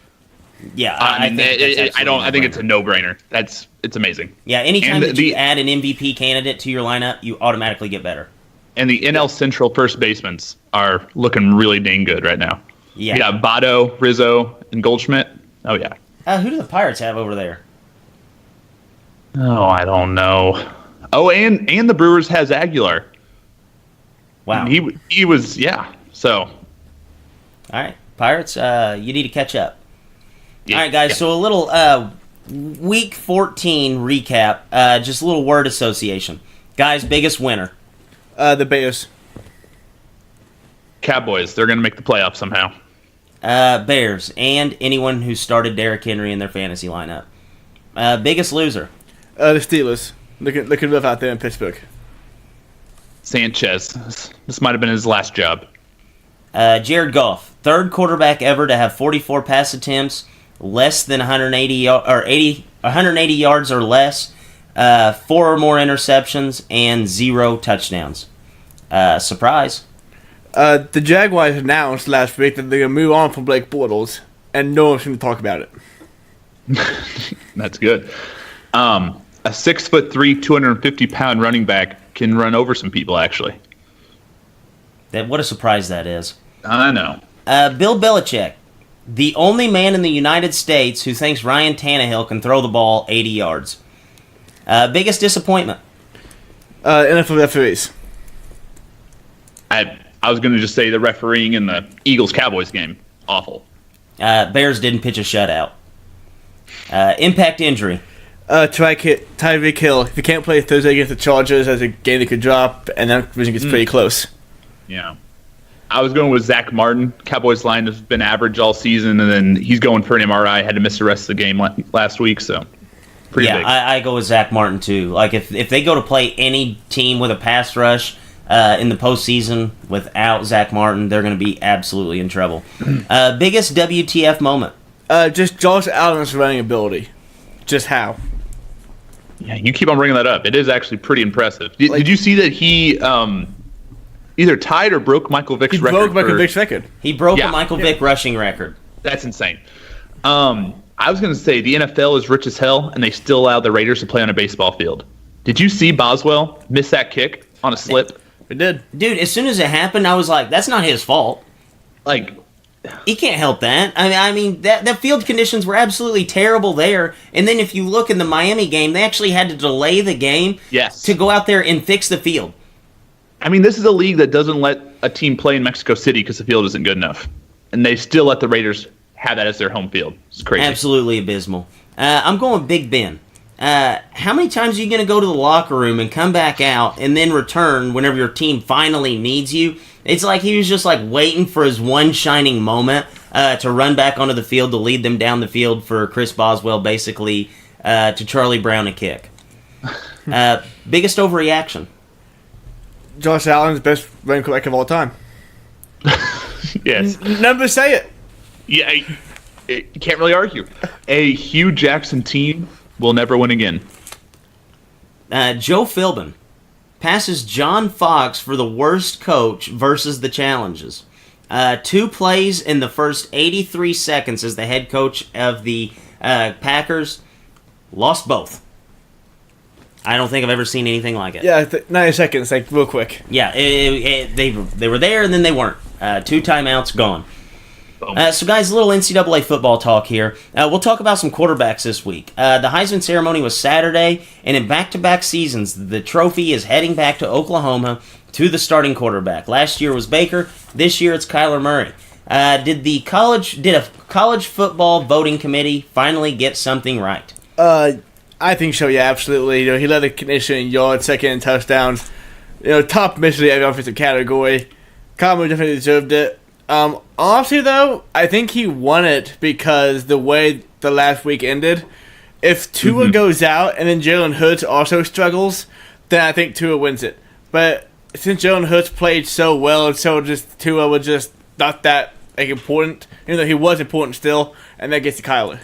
Yeah, I think that's I think it's a no-brainer. no-brainer. It's amazing. Yeah, anytime And that you add an MVP candidate to your lineup, you automatically get better. And the NL Central first basemen are looking really dang good right now. Yeah. You got Votto, Rizzo, and Goldschmidt. Oh, yeah. Who do the Pirates have over there? Oh, I don't know. Oh, and the Brewers has Aguilar. Wow. He was, yeah. So. All right, Pirates, you need to catch up. Yeah, All right, guys, yeah. so a little Week 14 recap, just a little word association. Guys, biggest winner. The Bears. Cowboys, they're going to make the playoffs somehow. Bears, and anyone who started Derrick Henry in their fantasy lineup. Biggest loser. The Steelers. Looking rough out there in Pittsburgh. Sanchez, this might have been his last job. Jared Goff, third quarterback ever to have 44 pass attempts, less than 180 yards or less, 4 or more interceptions, and 0 touchdowns. Surprise. The Jaguars announced last week that they're going to move on from Blake Bortles, and no one's going to talk about it. That's good. A 6'3", 250-pound running back can run over some people, actually. What a surprise that is. I know. Bill Belichick, the only man in the United States who thinks Ryan Tannehill can throw the ball 80 yards. Biggest disappointment. NFL referees. I was going to just say the refereeing in the Eagles-Cowboys game. Awful. Bears didn't pitch a shutout. Impact injury. Tyreek Hill. If you can't play Thursday against the Chargers, as a game that could drop, and that division gets pretty close. Yeah. I was going with Zach Martin. Cowboys line has been average all season, and then he's going for an MRI. Had to miss the rest of the game last week, so pretty big. I go with Zach Martin too. Like if they go to play any team with a pass rush in the postseason without Zach Martin, they're going to be absolutely in trouble. Biggest WTF moment? Just Josh Allen's running ability. Just how? Yeah, you keep on bringing that up. It is actually pretty impressive. Did you see that he either tied or broke Michael Vick's record? He broke Michael Vick's record. He broke Yeah. a Michael Vick rushing record. That's insane. I I was going to say the NFL is rich as hell, and they still allow the Raiders to play on a baseball field. Did you see Boswell miss that kick on a slip? We did. Dude, as soon as it happened, I was like, that's not his fault. Like, He can't help that. I mean, the field conditions were absolutely terrible there. And then if you look in the Miami game, they actually had to delay the game to go out there and fix the field. I mean, this is a league that doesn't let a team play in Mexico City because the field isn't good enough. And they still let the Raiders have that as their home field. It's crazy. Absolutely abysmal. I'm going Big Ben. How many times are you going to go to the locker room and come back out and then return whenever your team finally needs you? It's like he was just like waiting for his one shining moment to run back onto the field to lead them down the field for Chris Boswell basically to Charlie Brown a kick. Biggest overreaction? Josh Allen's best running quarterback of all time. Yes. Never say it. Yeah, you can't really argue. A Hugh Jackson team will never win again. Joe Philbin passes John Fox for the worst coach versus the challenges. 2 plays in the first 83 seconds as the head coach of the Packers. Lost both. I don't think I've ever seen anything like it. Yeah, 90 seconds, like real quick. Yeah, they were there and then they weren't. 2 timeouts, gone. So, guys, a little NCAA football talk here. We'll talk about some quarterbacks this week. The Heisman ceremony was Saturday, and in back-to-back seasons, the trophy is heading back to Oklahoma to the starting quarterback. Last year was Baker. This year it's Kyler Murray. Did a college football voting committee finally get something right? I think so, yeah, absolutely. He led the nation in yards, second in touchdowns. Top Michigan every offensive category. Kyler definitely deserved it. Honestly, though, I think he won it because the way the last week ended. If Tua goes out and then Jalen Hurts also struggles, then I think Tua wins it. But since Jalen Hurts played so well, and so just Tua was just not that important, even though he was important still, and that gets to Kyler.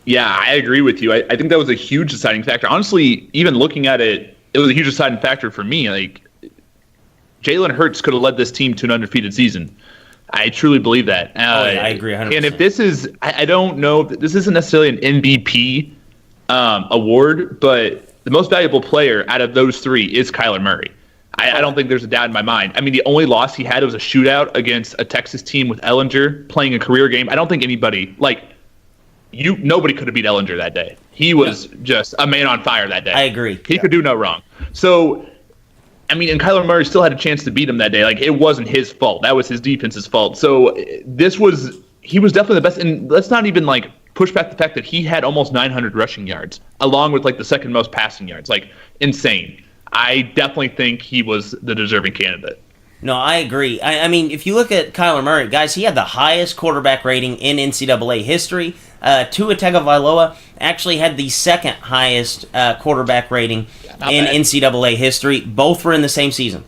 Yeah, I agree with you. I think that was a huge deciding factor. Honestly, even looking at it, it was a huge deciding factor for me. Like, Jalen Hurts could have led this team to an undefeated season. I truly believe that. I agree 100%. And if this is, I don't know, this isn't necessarily an MVP award, but the most valuable player out of those 3 is Kyler Murray. I don't think there's a doubt in my mind. I mean, the only loss he had was a shootout against a Texas team with Ellinger playing a career game. I don't think anybody, nobody could have beat Ellinger that day. He was just a man on fire that day. I agree. He could do no wrong. So, I mean, and Kyler Murray still had a chance to beat him that day. Like, it wasn't his fault. That was his defense's fault. So he was definitely the best. And let's not even push back the fact that he had almost 900 rushing yards, along with the second most passing yards. Insane. I definitely think he was the deserving candidate. No, I agree. I mean, if you look at Kyler Murray, guys, he had the highest quarterback rating in NCAA history. Tua Tagovailoa actually had the second highest quarterback rating in NCAA history. Both were in the same season.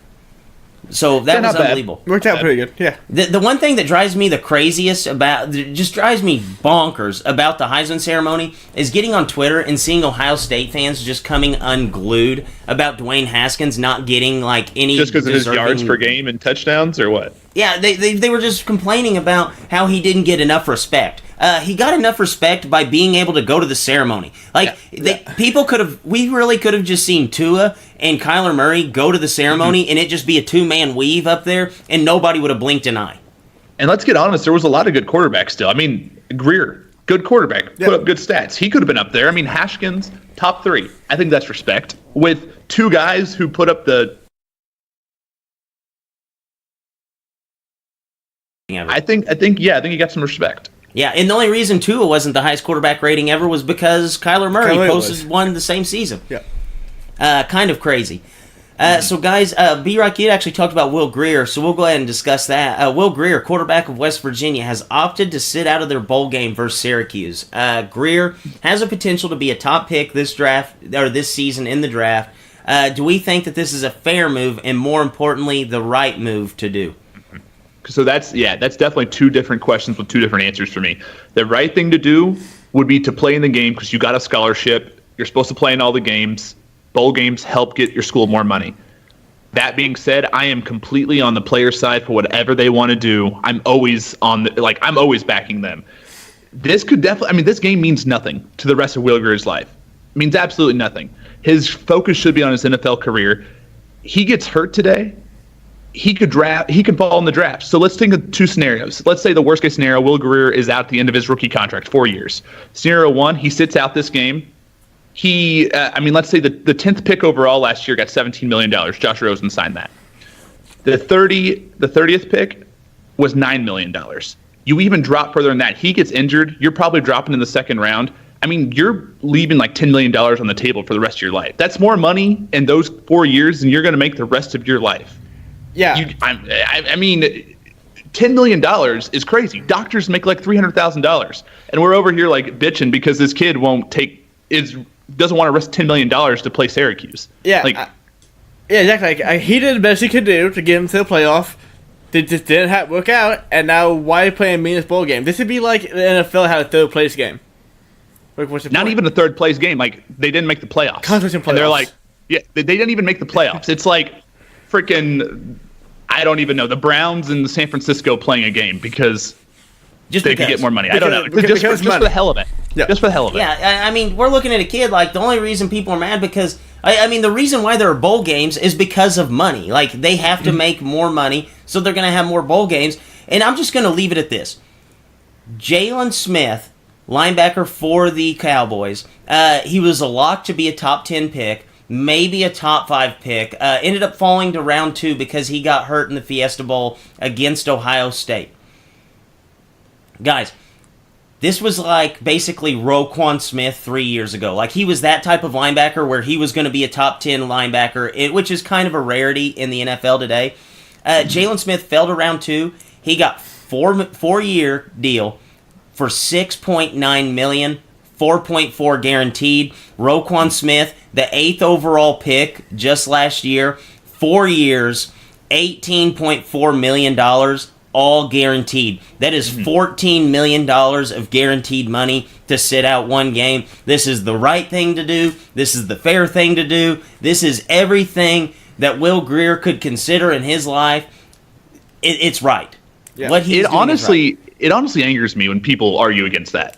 So that was unbelievable. Worked out pretty good, yeah. The one thing that drives me the craziest just drives me bonkers about the Heisman ceremony is getting on Twitter and seeing Ohio State fans just coming unglued about Dwayne Haskins not getting any just because of his yards per game and touchdowns, or what? Yeah, they were just complaining about how he didn't get enough respect. He got enough respect by being able to go to the ceremony. We really could have just seen Tua and Kyler Murray go to the ceremony and it just be a 2-man weave up there and nobody would have blinked an eye. And let's get honest, there was a lot of good quarterbacks still. I mean, Greer, good quarterback, put up good stats. He could have been up there. I mean, Haskins, top 3. I think that's respect. With 2 guys who put up the... I think he got some respect. Yeah, and the only reason Tua wasn't the highest quarterback rating ever was because Kyler Murray posted one the same season. Yeah. Kind of crazy. So, guys, B-Rock, you actually talked about Will Grier, so we'll go ahead and discuss that. Will Grier, quarterback of West Virginia, has opted to sit out of their bowl game versus Syracuse. Grier has a potential to be a top pick this season in the draft. Do we think that this is a fair move and, more importantly, the right move to do? So that's definitely 2 different questions with 2 different answers for me. The right thing to do would be to play in the game because you got a scholarship. You're supposed to play in all the games. Bowl games help get your school more money. That being said, I am completely on the player side for whatever they want to do. I'm always I'm always backing them. this could definitely. I mean, this game means nothing to the rest of Will Greer's life. It means absolutely nothing. His focus should be on his NFL career. He gets hurt today. He could fall in the draft. So let's think of two scenarios. Let's say the worst case scenario, Will Greer is out at the end of his rookie contract, 4 years. Scenario one, he sits out this game. Let's say the 10th pick overall last year got $17 million. Josh Rosen signed that. The 30th pick was $9 million. You even drop further than that. He gets injured. You're probably dropping in the second round. I mean, you're leaving like $10 million on the table for the rest of your life. That's more money in those 4 years than you're going to make the rest of your life. Yeah. I mean, $10 million is crazy. Doctors make like $300,000. And we're over here like bitching because this kid doesn't want to risk $10 million to play Syracuse. Yeah. Yeah, exactly. He did the best he could do to get him to the playoff. It just didn't work out, and now why are you playing a meaningless bowl game? This would be like the NFL had a third place game. Not even a third place game. Like, they didn't make the playoffs. Conference playoffs. And they're like, yeah, they didn't even make the playoffs. It's like freaking, I don't even know, the Browns and the San Francisco playing a game because they could get more money. I don't know. Just for the hell of it. Yeah. Just for the hell of it. Yeah, I mean, we're looking at a kid, like, the only reason people are mad because, the reason why there are bowl games is because of money. Like, they have to make more money, so they're going to have more bowl games. And I'm just going to leave it at this. Jalen Smith, linebacker for the Cowboys, he was a lock to be a top 10 pick, maybe a top 5 pick. Ended up falling to round 2 because he got hurt in the Fiesta Bowl against Ohio State. Guys, this was like basically Roquan Smith 3 years ago. Like, he was that type of linebacker where he was going to be a top 10 linebacker, which is kind of a rarity in the NFL today. Jalen Smith fell to round 2. He got 4-year deal for $6.9 million, 4.4 guaranteed. Roquan Smith, the 8th overall pick just last year, 4 years, $18.4 million. All guaranteed. That is $14 million of guaranteed money to sit out one game. This is the right thing to do. This is the fair thing to do. This is everything that Will Greer could consider in his life. It's right. Yeah. What he's doing is right. It honestly angers me when people argue against that.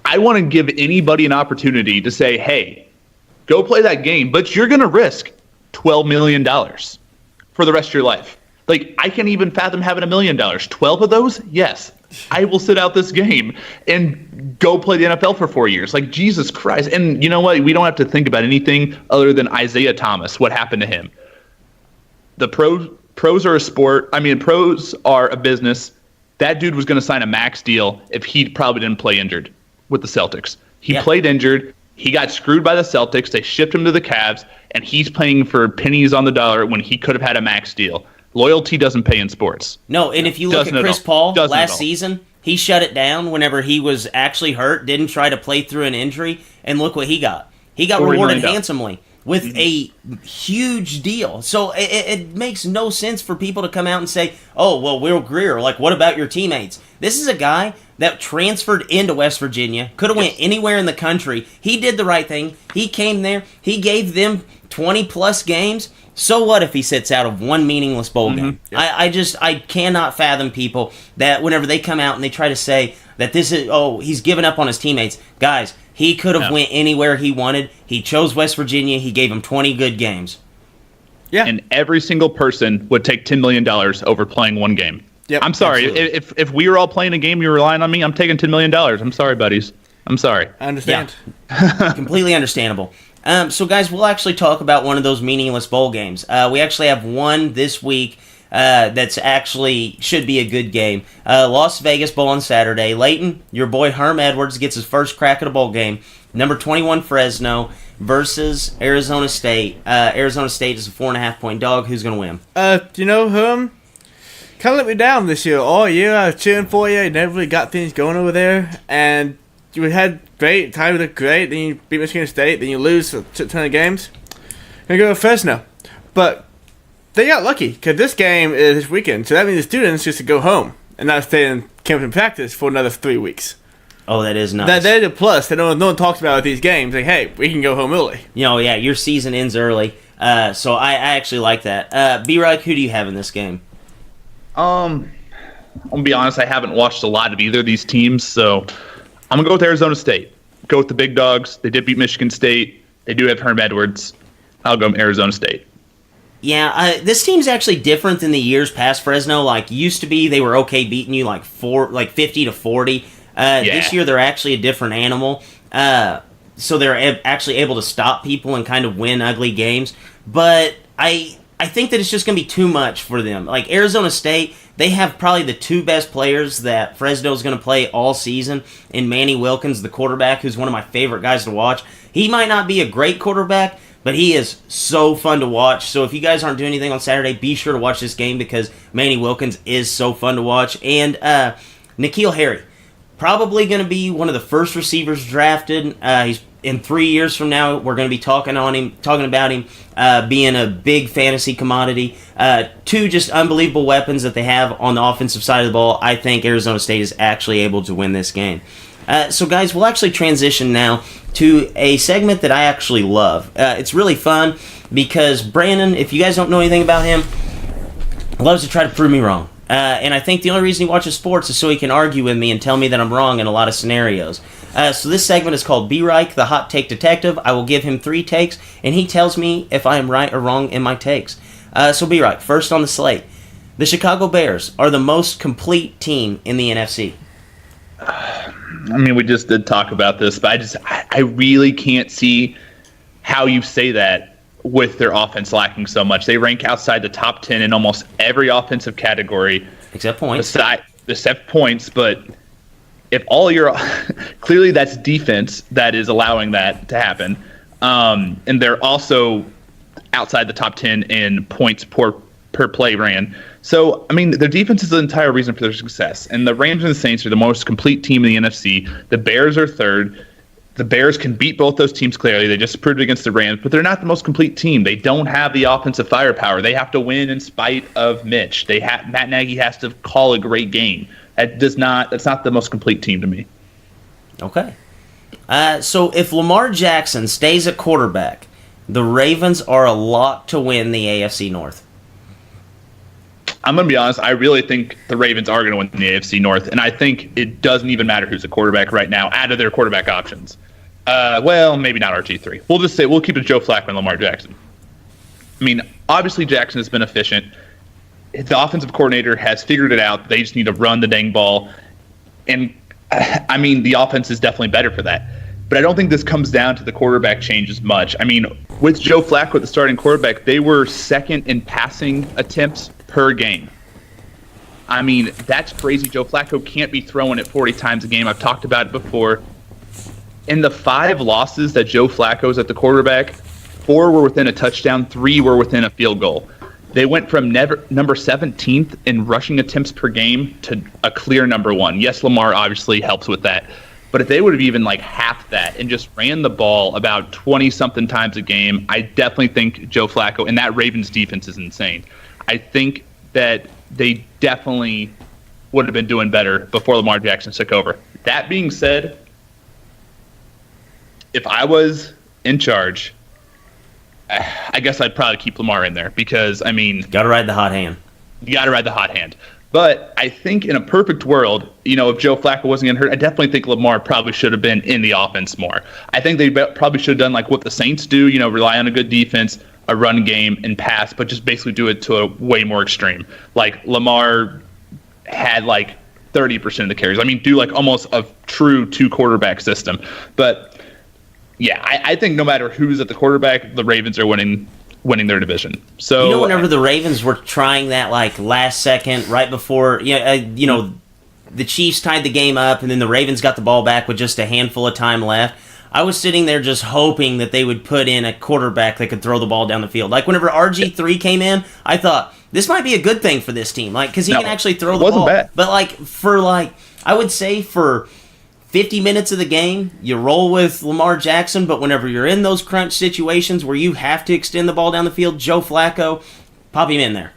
I want to give anybody an opportunity to say, hey, go play that game, but you're going to risk $12 million for the rest of your life. Like, I can't even fathom having $1 million. 12 of those? Yes. I will sit out this game and go play the NFL for 4 years. Like, Jesus Christ. And you know what? We don't have to think about anything other than Isaiah Thomas, what happened to him. The pros are a sport. Pros are a business. That dude was going to sign a max deal if he probably didn't play injured with the Celtics. He played injured. He got screwed by the Celtics. They shipped him to the Cavs, and he's playing for pennies on the dollar when he could have had a max deal. Loyalty doesn't pay in sports. No, and if you look at Chris Paul last season, he shut it down whenever he was actually hurt, didn't try to play through an injury, and look what he got. He got rewarded handsomely with a huge deal. So it makes no sense for people to come out and say, oh, well, Will Greer, like, what about your teammates? This is a guy that transferred into West Virginia, could have went anywhere in the country. He did the right thing. He came there. He gave them 20-plus games. So what if he sits out of one meaningless bowl game? Yeah. I cannot fathom people that whenever they come out and they try to say that this is, he's given up on his teammates. Guys, he could have went anywhere he wanted. He chose West Virginia. He gave him 20 good games. Yeah. And every single person would take $10 million over playing one game. Yep, I'm sorry. If we were all playing a game, you're relying on me, I'm taking $10 million. I'm sorry, buddies. I'm sorry. I understand. Yeah. Completely understandable. So, guys, we'll actually talk about one of those meaningless bowl games. We actually have one this week that's actually should be a good game. Las Vegas Bowl on Saturday. Leighton, your boy Herm Edwards gets his first crack at a bowl game. Number 21 Fresno versus Arizona State. Arizona State is a 4.5-point dog. Who's going to win? You know, Herm kind of let me down this year. All year I was cheering for you. You never really got things going over there. And you had great, time looked great, then you beat Michigan State, then you lose for a ton of games. Gonna go with Fresno. But they got lucky, because this game is this weekend, so that means the students just to go home and not stay in camp and practice for another 3 weeks. Oh, that is nice. That's a plus. No one talks about with these games. Like, hey, we can go home early. Your season ends early, so I actually like that. B-Rock, who do you have in this game? I'm going to be honest, I haven't watched a lot of either of these teams, so I'm going to go with Arizona State. Go with the big dogs. They did beat Michigan State. They do have Herm Edwards. I'll go Arizona State. Yeah, this team's actually different than the years past Fresno. Like, used to be, they were okay beating you like 50 to 40. This year, they're actually a different animal. So they're actually able to stop people and kind of win ugly games. But I think that it's just going to be too much for them. Like, Arizona State, they have probably the two best players that Fresno's going to play all season in Manny Wilkins, the quarterback, who's one of my favorite guys to watch. He might not be a great quarterback, but he is so fun to watch. So if you guys aren't doing anything on Saturday, be sure to watch this game because Manny Wilkins is so fun to watch. And N'Keal Harry, probably going to be one of the first receivers drafted. He's in 3 years from now, we're going to be talking about him being a big fantasy commodity. Two just unbelievable weapons that they have on the offensive side of the ball. I think Arizona State is actually able to win this game. So, guys, we'll actually transition now to a segment that I actually love. It's really fun because Brandon, if you guys don't know anything about him, loves to try to prove me wrong. And I think the only reason he watches sports is so he can argue with me and tell me that I'm wrong in a lot of scenarios. So this segment is called Be Reich, the Hot Take Detective. I will give him 3 takes, and he tells me if I am right or wrong in my takes. So Be Reich, first on the slate. The Chicago Bears are the most complete team in the NFC. I mean, we just did talk about this, but I really can't see how you say that with their offense lacking so much. They rank outside the top 10 in almost every offensive category. Except points. Except points, but if all your clearly that's defense that is allowing that to happen, and they're also outside the top 10 in points per play ran. So, I mean, their defense is the entire reason for their success. And the Rams and the Saints are the most complete team in the NFC. The Bears are third. The Bears can beat both those teams clearly. They just proved it against the Rams, but they're not the most complete team. They don't have the offensive firepower. They have to win in spite of Mitch. Matt Nagy has to call a great game. That's not the most complete team to me. Okay. So if Lamar Jackson stays at quarterback, the Ravens are a lock to win the AFC North. I'm going to be honest. I really think the Ravens are going to win the AFC North, and I think it doesn't even matter who's a quarterback right now out of their quarterback options. Well, maybe not RG3. We'll just say we'll keep it Joe Flacco and Lamar Jackson. I mean, obviously Jackson has been efficient. The offensive coordinator has figured it out. They just need to run the dang ball. And, I mean, the offense is definitely better for that. But I don't think this comes down to the quarterback change as much. I mean, with Joe Flacco at the starting quarterback, they were second in passing attempts per game. I mean, that's crazy. Joe Flacco can't be throwing it 40 times a game. I've talked about it before. In the 5 losses that Joe Flacco's at the quarterback, 4 were within a touchdown, 3 were within a field goal. They went from number 17th in rushing attempts per game to a clear number 1. Yes, Lamar obviously helps with that. But if they would have even like half that and just ran the ball about 20-something times a game, I definitely think Joe Flacco, and that Ravens defense is insane. I think that they definitely would have been doing better before Lamar Jackson took over. That being said, if I was in charge, I guess I'd probably keep Lamar in there because, I mean... Got to ride the hot hand. You got to ride the hot hand. But I think in a perfect world, if Joe Flacco wasn't getting hurt, I definitely think Lamar probably should have been in the offense more. I think they probably should have done like what the Saints do, rely on a good defense, a run game, and pass, but just basically do it to a way more extreme. Like Lamar had like 30% of the carries. I mean, do like almost a true 2-quarterback system. But yeah, I think no matter who's at the quarterback, the Ravens are winning their division. So whenever the Ravens were trying that like last second, right before the Chiefs tied the game up, and then the Ravens got the ball back with just a handful of time left, I was sitting there just hoping that they would put in a quarterback that could throw the ball down the field. Like whenever RG3 came in, I thought this might be a good thing for this team, like because he can actually throw the ball. Bad. But I would say for 50 minutes of the game, you roll with Lamar Jackson, but whenever you're in those crunch situations where you have to extend the ball down the field, Joe Flacco, pop him in there.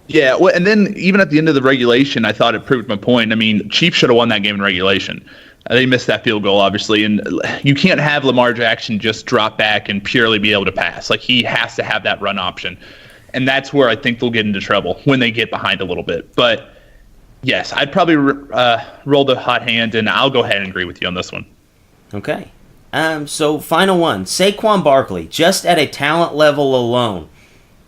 Yeah, well, and then even at the end of the regulation, I thought it proved my point. I mean, Chiefs should have won that game in regulation. They missed that field goal, obviously, and you can't have Lamar Jackson just drop back and purely be able to pass. Like, he has to have that run option, and that's where I think they'll get into trouble when they get behind a little bit. But Yes, I'd probably roll the hot hand, and I'll go ahead and agree with you on this one. Okay. So final one. Saquon Barkley, just at a talent level alone,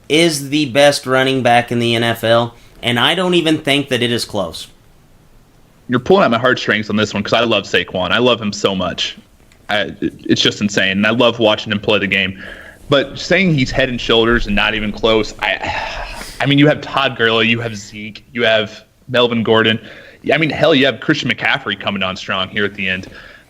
is the best running back in the NFL, and I don't even think that it is close. You're pulling at my heartstrings on this one because I love Saquon. I love him so much. It's just insane, and I love watching him play the game. But saying he's head and shoulders and not even close, I mean, you have Todd Gurley, you have Zeke, you have Melvin Gordon. I mean, hell, you have Christian McCaffrey coming on strong here at the end.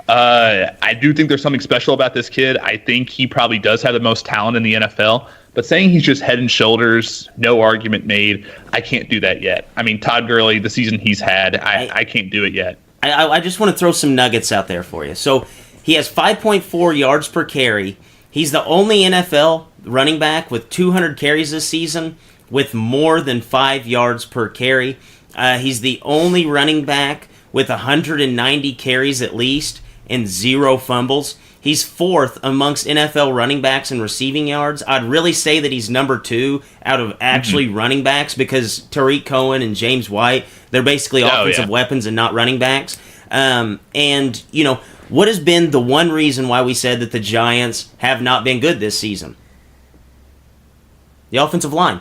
I do think there's something special about this kid. I think he probably does have the most talent in the NFL. But saying he's just head and shoulders, no argument made, I can't do that yet. I mean, Todd Gurley, the season he's had, I can't do it yet. I just want to throw some nuggets out there for you. So he has 5.4 yards per carry. He's the only NFL running back with 200 carries this season with more than 5 yards per carry. He's the only running back with 190 carries at least and 0 fumbles. He's 4th amongst NFL running backs in receiving yards. I'd really say that he's number 2 out of actually running backs because Tariq Cohen and James White, they're basically offensive weapons and not running backs. And, you know, what has been the one reason why we said that the Giants have not been good this season? The offensive line.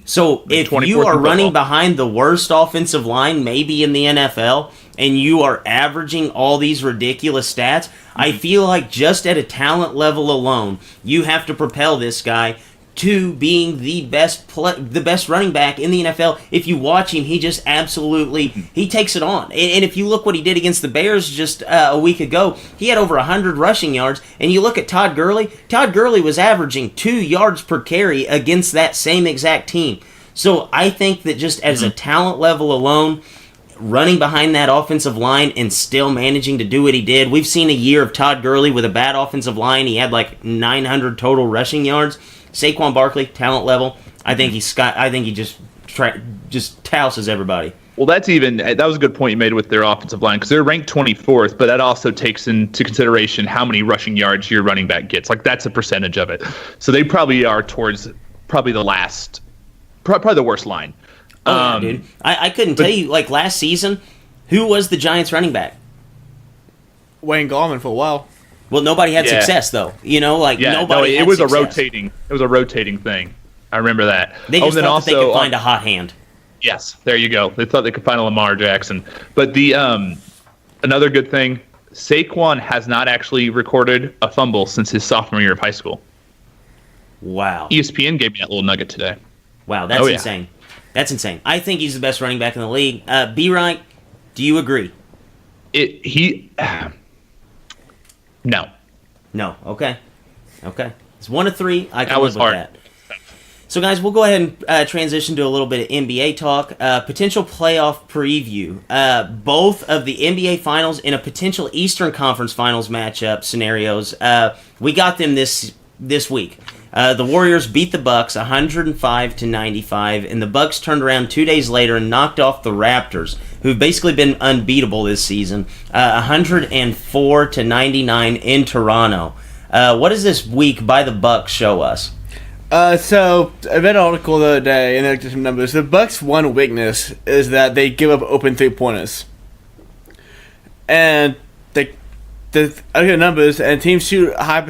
So if you are running behind the worst offensive line maybe in the NFL and you are averaging all these ridiculous stats, I feel like just at a talent level alone, you have to propel this guy to being the best running back in the NFL. If you watch him, he just absolutely, he takes it on. And if you look what he did against the Bears just a week ago, he had over 100 rushing yards. And you look at Todd Gurley was averaging 2 yards per carry against that same exact team. So I think that just as a talent level alone, running behind that offensive line and still managing to do what he did. We've seen a year of Todd Gurley with a bad offensive line. He had like 900 total rushing yards. Saquon Barkley, talent level, I think he just touses everybody. Well, that was a good point you made with their offensive line because they're ranked 24th, but that also takes into consideration how many rushing yards your running back gets. Like that's a percentage of it. So they probably are towards probably the worst line. Yeah, dude. I couldn't tell you, like last season, who was the Giants running back? Wayne Gallman for a while. Well, nobody had success though. You know, like nobody. It was success. It was a rotating thing. I remember that. They just thought that they could find a hot hand. Yes, there you go. They thought they could find a Lamar Jackson. But the another good thing, Saquon has not actually recorded a fumble since his sophomore year of high school. Wow. ESPN gave me that little nugget today. Wow, that's insane. That's insane. I think he's the best running back in the league. B-Right, do you agree? No. No. Okay. It's 1 of 3. I can That was live with hard. that. So, guys, we'll go ahead and transition to a little bit of NBA talk. Potential playoff preview. Both of the NBA Finals and a potential Eastern Conference Finals matchup scenarios. We got them this week. The Warriors beat the Bucks 105-95, and the Bucks turned around 2 days later and knocked off the Raptors, who've basically been unbeatable this season, 104-99 in Toronto. What does this week by the Bucks show us? So I read an article the other day, and I looked at some numbers. The Bucks' one weakness is that they give up open 3-pointers, and I look at the numbers, and teams shoot a high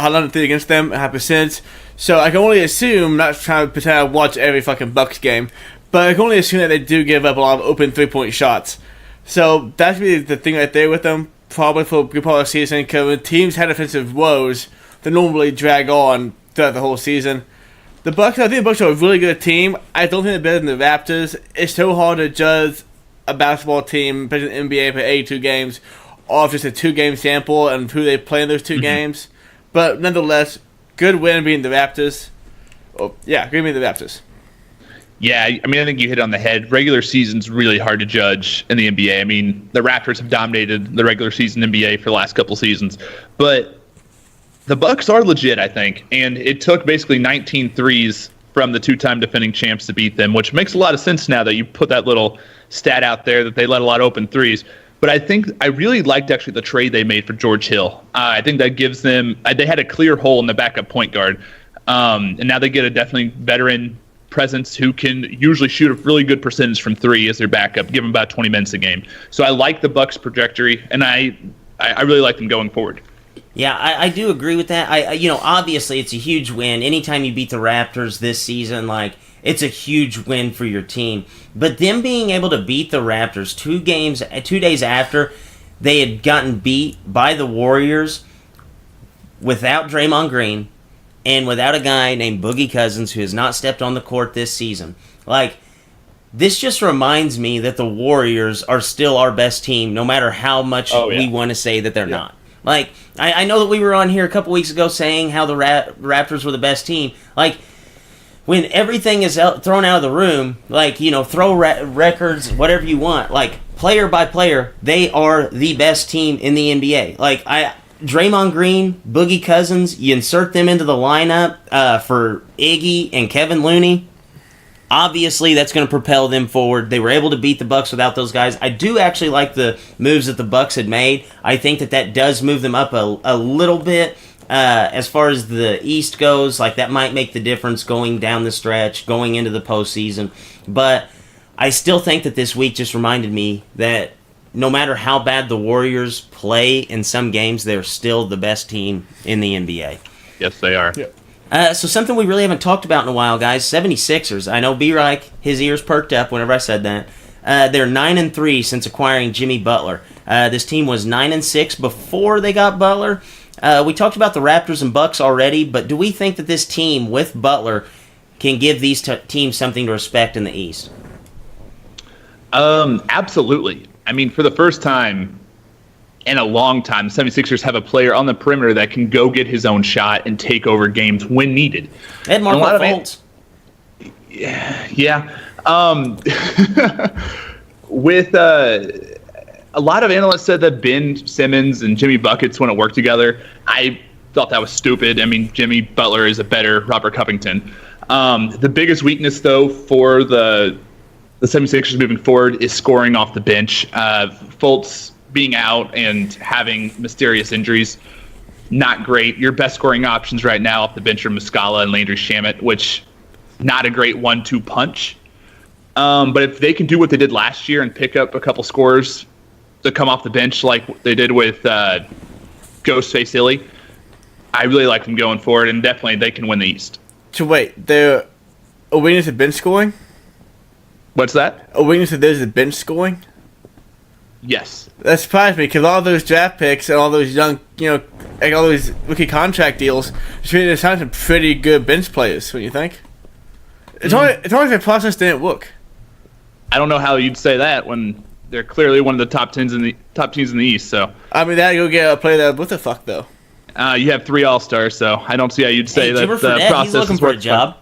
line of 3 against them, a high percent. So I can only assume, not trying to pretend I watch every fucking Bucks game, but I can only assume that they do give up a lot of open 3-point shots. So that's really the thing right there with them, probably for a good part of the season, because when teams had offensive woes, they normally drag on throughout the whole season. I think the Bucks are a really good team. I don't think they're better than the Raptors. It's so hard to judge a basketball team, especially in the NBA, for 82 games, off just a 2-game sample and who they play in those 2 games. But nonetheless, good win beating the Raptors. Oh, yeah, good beating the Raptors. Yeah, I mean, I think you hit on the head. Regular season's really hard to judge in the NBA. I mean, the Raptors have dominated the regular season NBA for the last couple seasons. But the Bucks are legit, I think. And it took basically 19 threes from the 2-time defending champs to beat them, which makes a lot of sense now that you put that little stat out there that they let a lot of open threes. But I think I really liked actually the trade they made for George Hill. I think that gives them they had a clear hole in the backup point guard. And now they get a definitely veteran presence who can usually shoot a really good percentage from three as their backup, give them about 20 minutes a game. So I like the Bucks' trajectory, and I really like them going forward. Yeah, I do agree with that. Obviously it's a huge win. Anytime you beat the Raptors this season, like, it's a huge win for your team. But them being able to beat the Raptors 2 days after they had gotten beat by the Warriors without Draymond Green and without a guy named Boogie Cousins who has not stepped on the court this season. Like, this just reminds me that the Warriors are still our best team, no matter how much we want to say that they're not. Like, I know that we were on here a couple weeks ago saying how the Raptors were the best team. Like, when everything is thrown out of the room, like, throw records, whatever you want, like, player by player, they are the best team in the NBA. Like, Draymond Green, Boogie Cousins, you insert them into the lineup for Iggy and Kevin Looney. Obviously, that's going to propel them forward. They were able to beat the Bucks without those guys. I do actually like the moves that the Bucks had made. I think that does move them up a little bit as far as the East goes. Like, that might make the difference going down the stretch, going into the postseason. But I still think that this week just reminded me that no matter how bad the Warriors play in some games, they're still the best team in the NBA. Yes, they are. Yeah. So something we really haven't talked about in a while, guys, 76ers. I know B-Reich, his ears perked up whenever I said that. They're 9-3 since acquiring Jimmy Butler. This team was 9-6 before they got Butler. We talked about the Raptors and Bucks already, but do we think that this team with Butler can give these teams something to respect in the East? Absolutely. I mean, for the first time in a long time, the 76ers have a player on the perimeter that can go get his own shot and take over games when needed. Ed Marco Fultz. Yeah. With a lot of analysts said that Ben Simmons and Jimmy Buckets wouldn't work together. I thought that was stupid. I mean, Jimmy Butler is a better Robert Covington. The biggest weakness, though, for the 76ers moving forward is scoring off the bench. Fultz being out and having mysterious injuries, not great. Your best scoring options right now off the bench are Muscala and Landry Shamet, which not a great 1-2 punch. But if they can do what they did last year and pick up a couple scores to come off the bench like they did with Ghostface Illy, I really like them going forward, and definitely they can win the East. So wait, they're a weakness of bench scoring? What's that? A weakness of theirs is bench scoring? Yes. That surprised me, because all those draft picks and all those young, like all those rookie contract deals, they signed some pretty good bench players, what do you think? It's only their process didn't work. I don't know how you'd say that when they're clearly one of the top teams in the East. So I mean, they had to go get a player that what the fuck though. You have 3 All-Stars, so I don't see how you'd say that the process he's looking is for a working. job.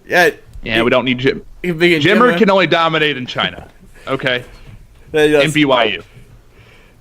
Yeah, we don't need Jim. Jimmer Jimmer can only dominate in China. Okay. And BYU.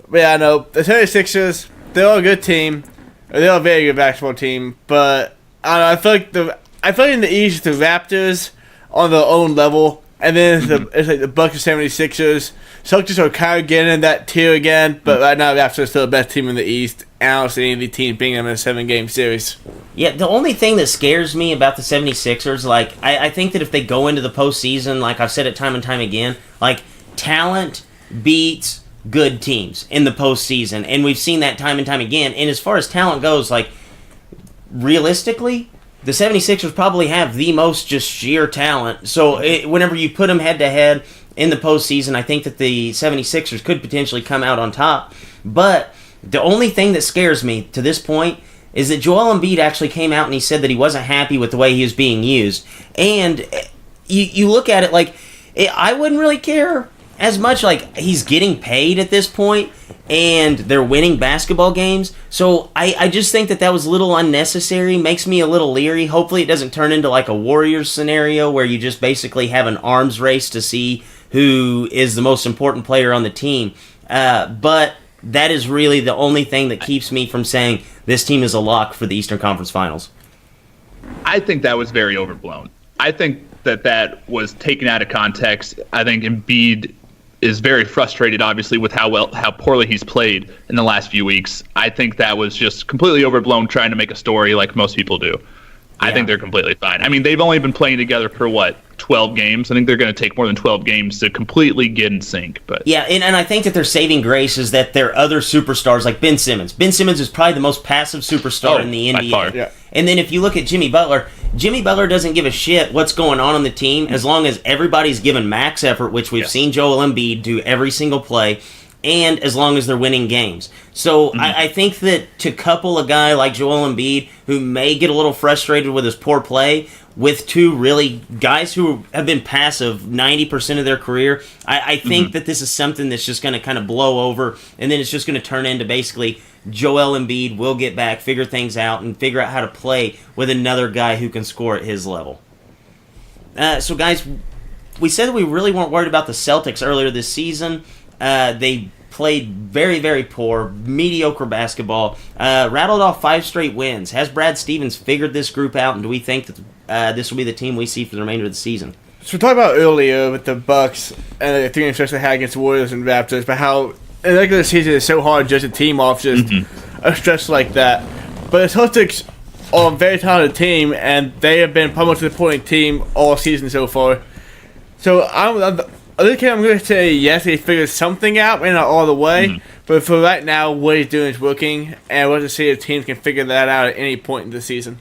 But yeah, I know the 76ers, they're all a good team. They're all a very good basketball team. But I don't know, I feel like in the East, the Raptors on their own level, and then it's like the Bucks and 76ers. Celtics are kind of getting in that tier again, but right now the Raptors are still the best team in the East. And I don't see any of the teams beating them in a 7-game series. Yeah, the only thing that scares me about the 76ers, like, I think that if they go into the postseason, like I've said it time and time again, like, talent beats good teams in the postseason, and we've seen that time and time again. And as far as talent goes, like, realistically, the 76ers probably have the most just sheer talent. So whenever you put them head-to-head in the postseason, I think that the 76ers could potentially come out on top. But the only thing that scares me to this point is that Joel Embiid actually came out and he said that he wasn't happy with the way he was being used. And you look at it like, I wouldn't really care as much. Like, he's getting paid at this point, and they're winning basketball games. So I just think that was a little unnecessary, makes me a little leery. Hopefully it doesn't turn into like a Warriors scenario where you just basically have an arms race to see who is the most important player on the team. But that is really the only thing that keeps me from saying this team is a lock for the Eastern Conference Finals. I think that was very overblown. I think that was taken out of context. I think Embiid is very frustrated, obviously, with how poorly he's played in the last few weeks. I think that was just completely overblown, trying to make a story like most people do. I think they're completely fine. I mean, they've only been playing together for, 12 games? I think they're going to take more than 12 games to completely get in sync. But yeah, and I think that their saving grace is that their other superstars, like Ben Simmons. Ben Simmons is probably the most passive superstar in the by NBA. far. Yeah. And then if you look at Jimmy Butler doesn't give a shit what's going on the team as long as everybody's given max effort, which we've seen Joel Embiid do every single play, and as long as they're winning games. So I think that to couple a guy like Joel Embiid, who may get a little frustrated with his poor play, with two really guys who have been passive 90% of their career, I think that this is something that's just going to kind of blow over, and then it's just going to turn into basically Joel Embiid will get back, figure things out, and figure out how to play with another guy who can score at his level. So, guys, we said that we really weren't worried about the Celtics earlier this season. They played very, very poor, mediocre basketball, rattled off 5 straight wins. Has Brad Stevens figured this group out, and do we think that this will be the team we see for the remainder of the season? So we talked about earlier with the Bucks and the 3-game stretch they had against the Warriors and Raptors, but how in the regular season it's so hard to judge a team off just a stretch like that. But the Celtics are a very talented team, and they have been probably most disappointing team all season so far. So I'm going to say yes, he figured something out, maybe not all the way, but for right now, what he's doing is working, and we'll have to see if teams can figure that out at any point in the season.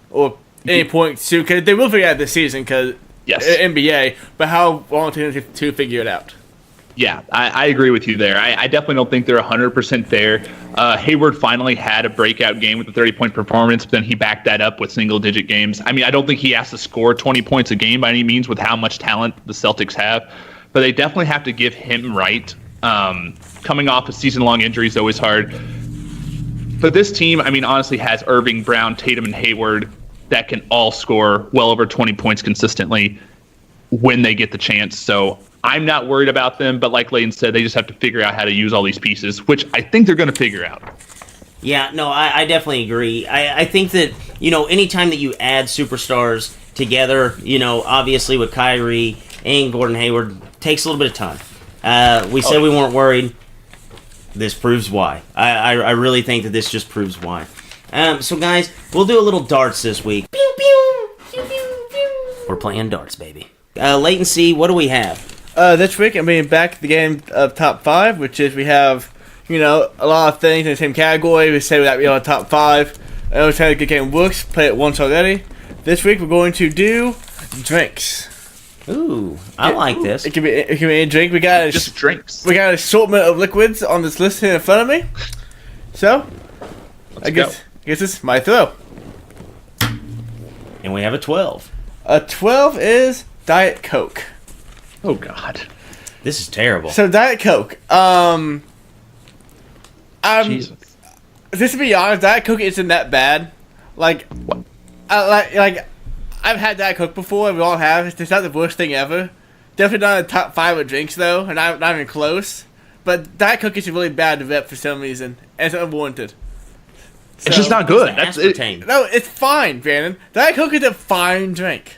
Or any point soon, because they will figure it out this season, because NBA, but how long it takes to figure it out? Yeah, I agree with you there. I definitely don't think they're 100% there. Hayward finally had a breakout game with a 30-point performance, but then he backed that up with single-digit games. I mean, I don't think he has to score 20 points a game by any means with how much talent the Celtics have, but they definitely have to give him right. Coming off a season-long injury is always hard. But this team, I mean, honestly has Irving, Brown, Tatum, and Hayward that can all score well over 20 points consistently when they get the chance. So I'm not worried about them, but like Layden said, they just have to figure out how to use all these pieces, which I think they're going to figure out. Yeah, no, I definitely agree. I think that, anytime that you add superstars together, obviously with Kyrie and Gordon Hayward, takes a little bit of time. We said we weren't worried. This proves why. I really think that this just proves why. So, guys, we'll do a little darts this week. Pew, pew, pew, pew, pew. We're playing darts, baby. Latency, what do we have? This week, I'm bringing back the game of top 5, which is we have, a lot of things in the same category. We say that we are top 5. I always had a good game works, played it once already. This week, we're going to do drinks. Ooh, I like this. It can be any drink. We got Just drinks. We got an assortment of liquids on this list here in front of me. So, I guess this is my throw. And we have a 12. A 12 is Diet Coke. Oh, God. This is terrible. So, Diet Coke. Jesus. Just to be honest, Diet Coke isn't that bad. Like, What? I've had Diet Coke before. We all have. It's not the worst thing ever. Definitely not in the top 5 of drinks, though, and not even close. But Diet Coke is a really bad rep for some reason, and it's unwarranted. It's just not good. That's That's it. aspartame. No, it's fine, Brandon. Diet Coke is a fine drink.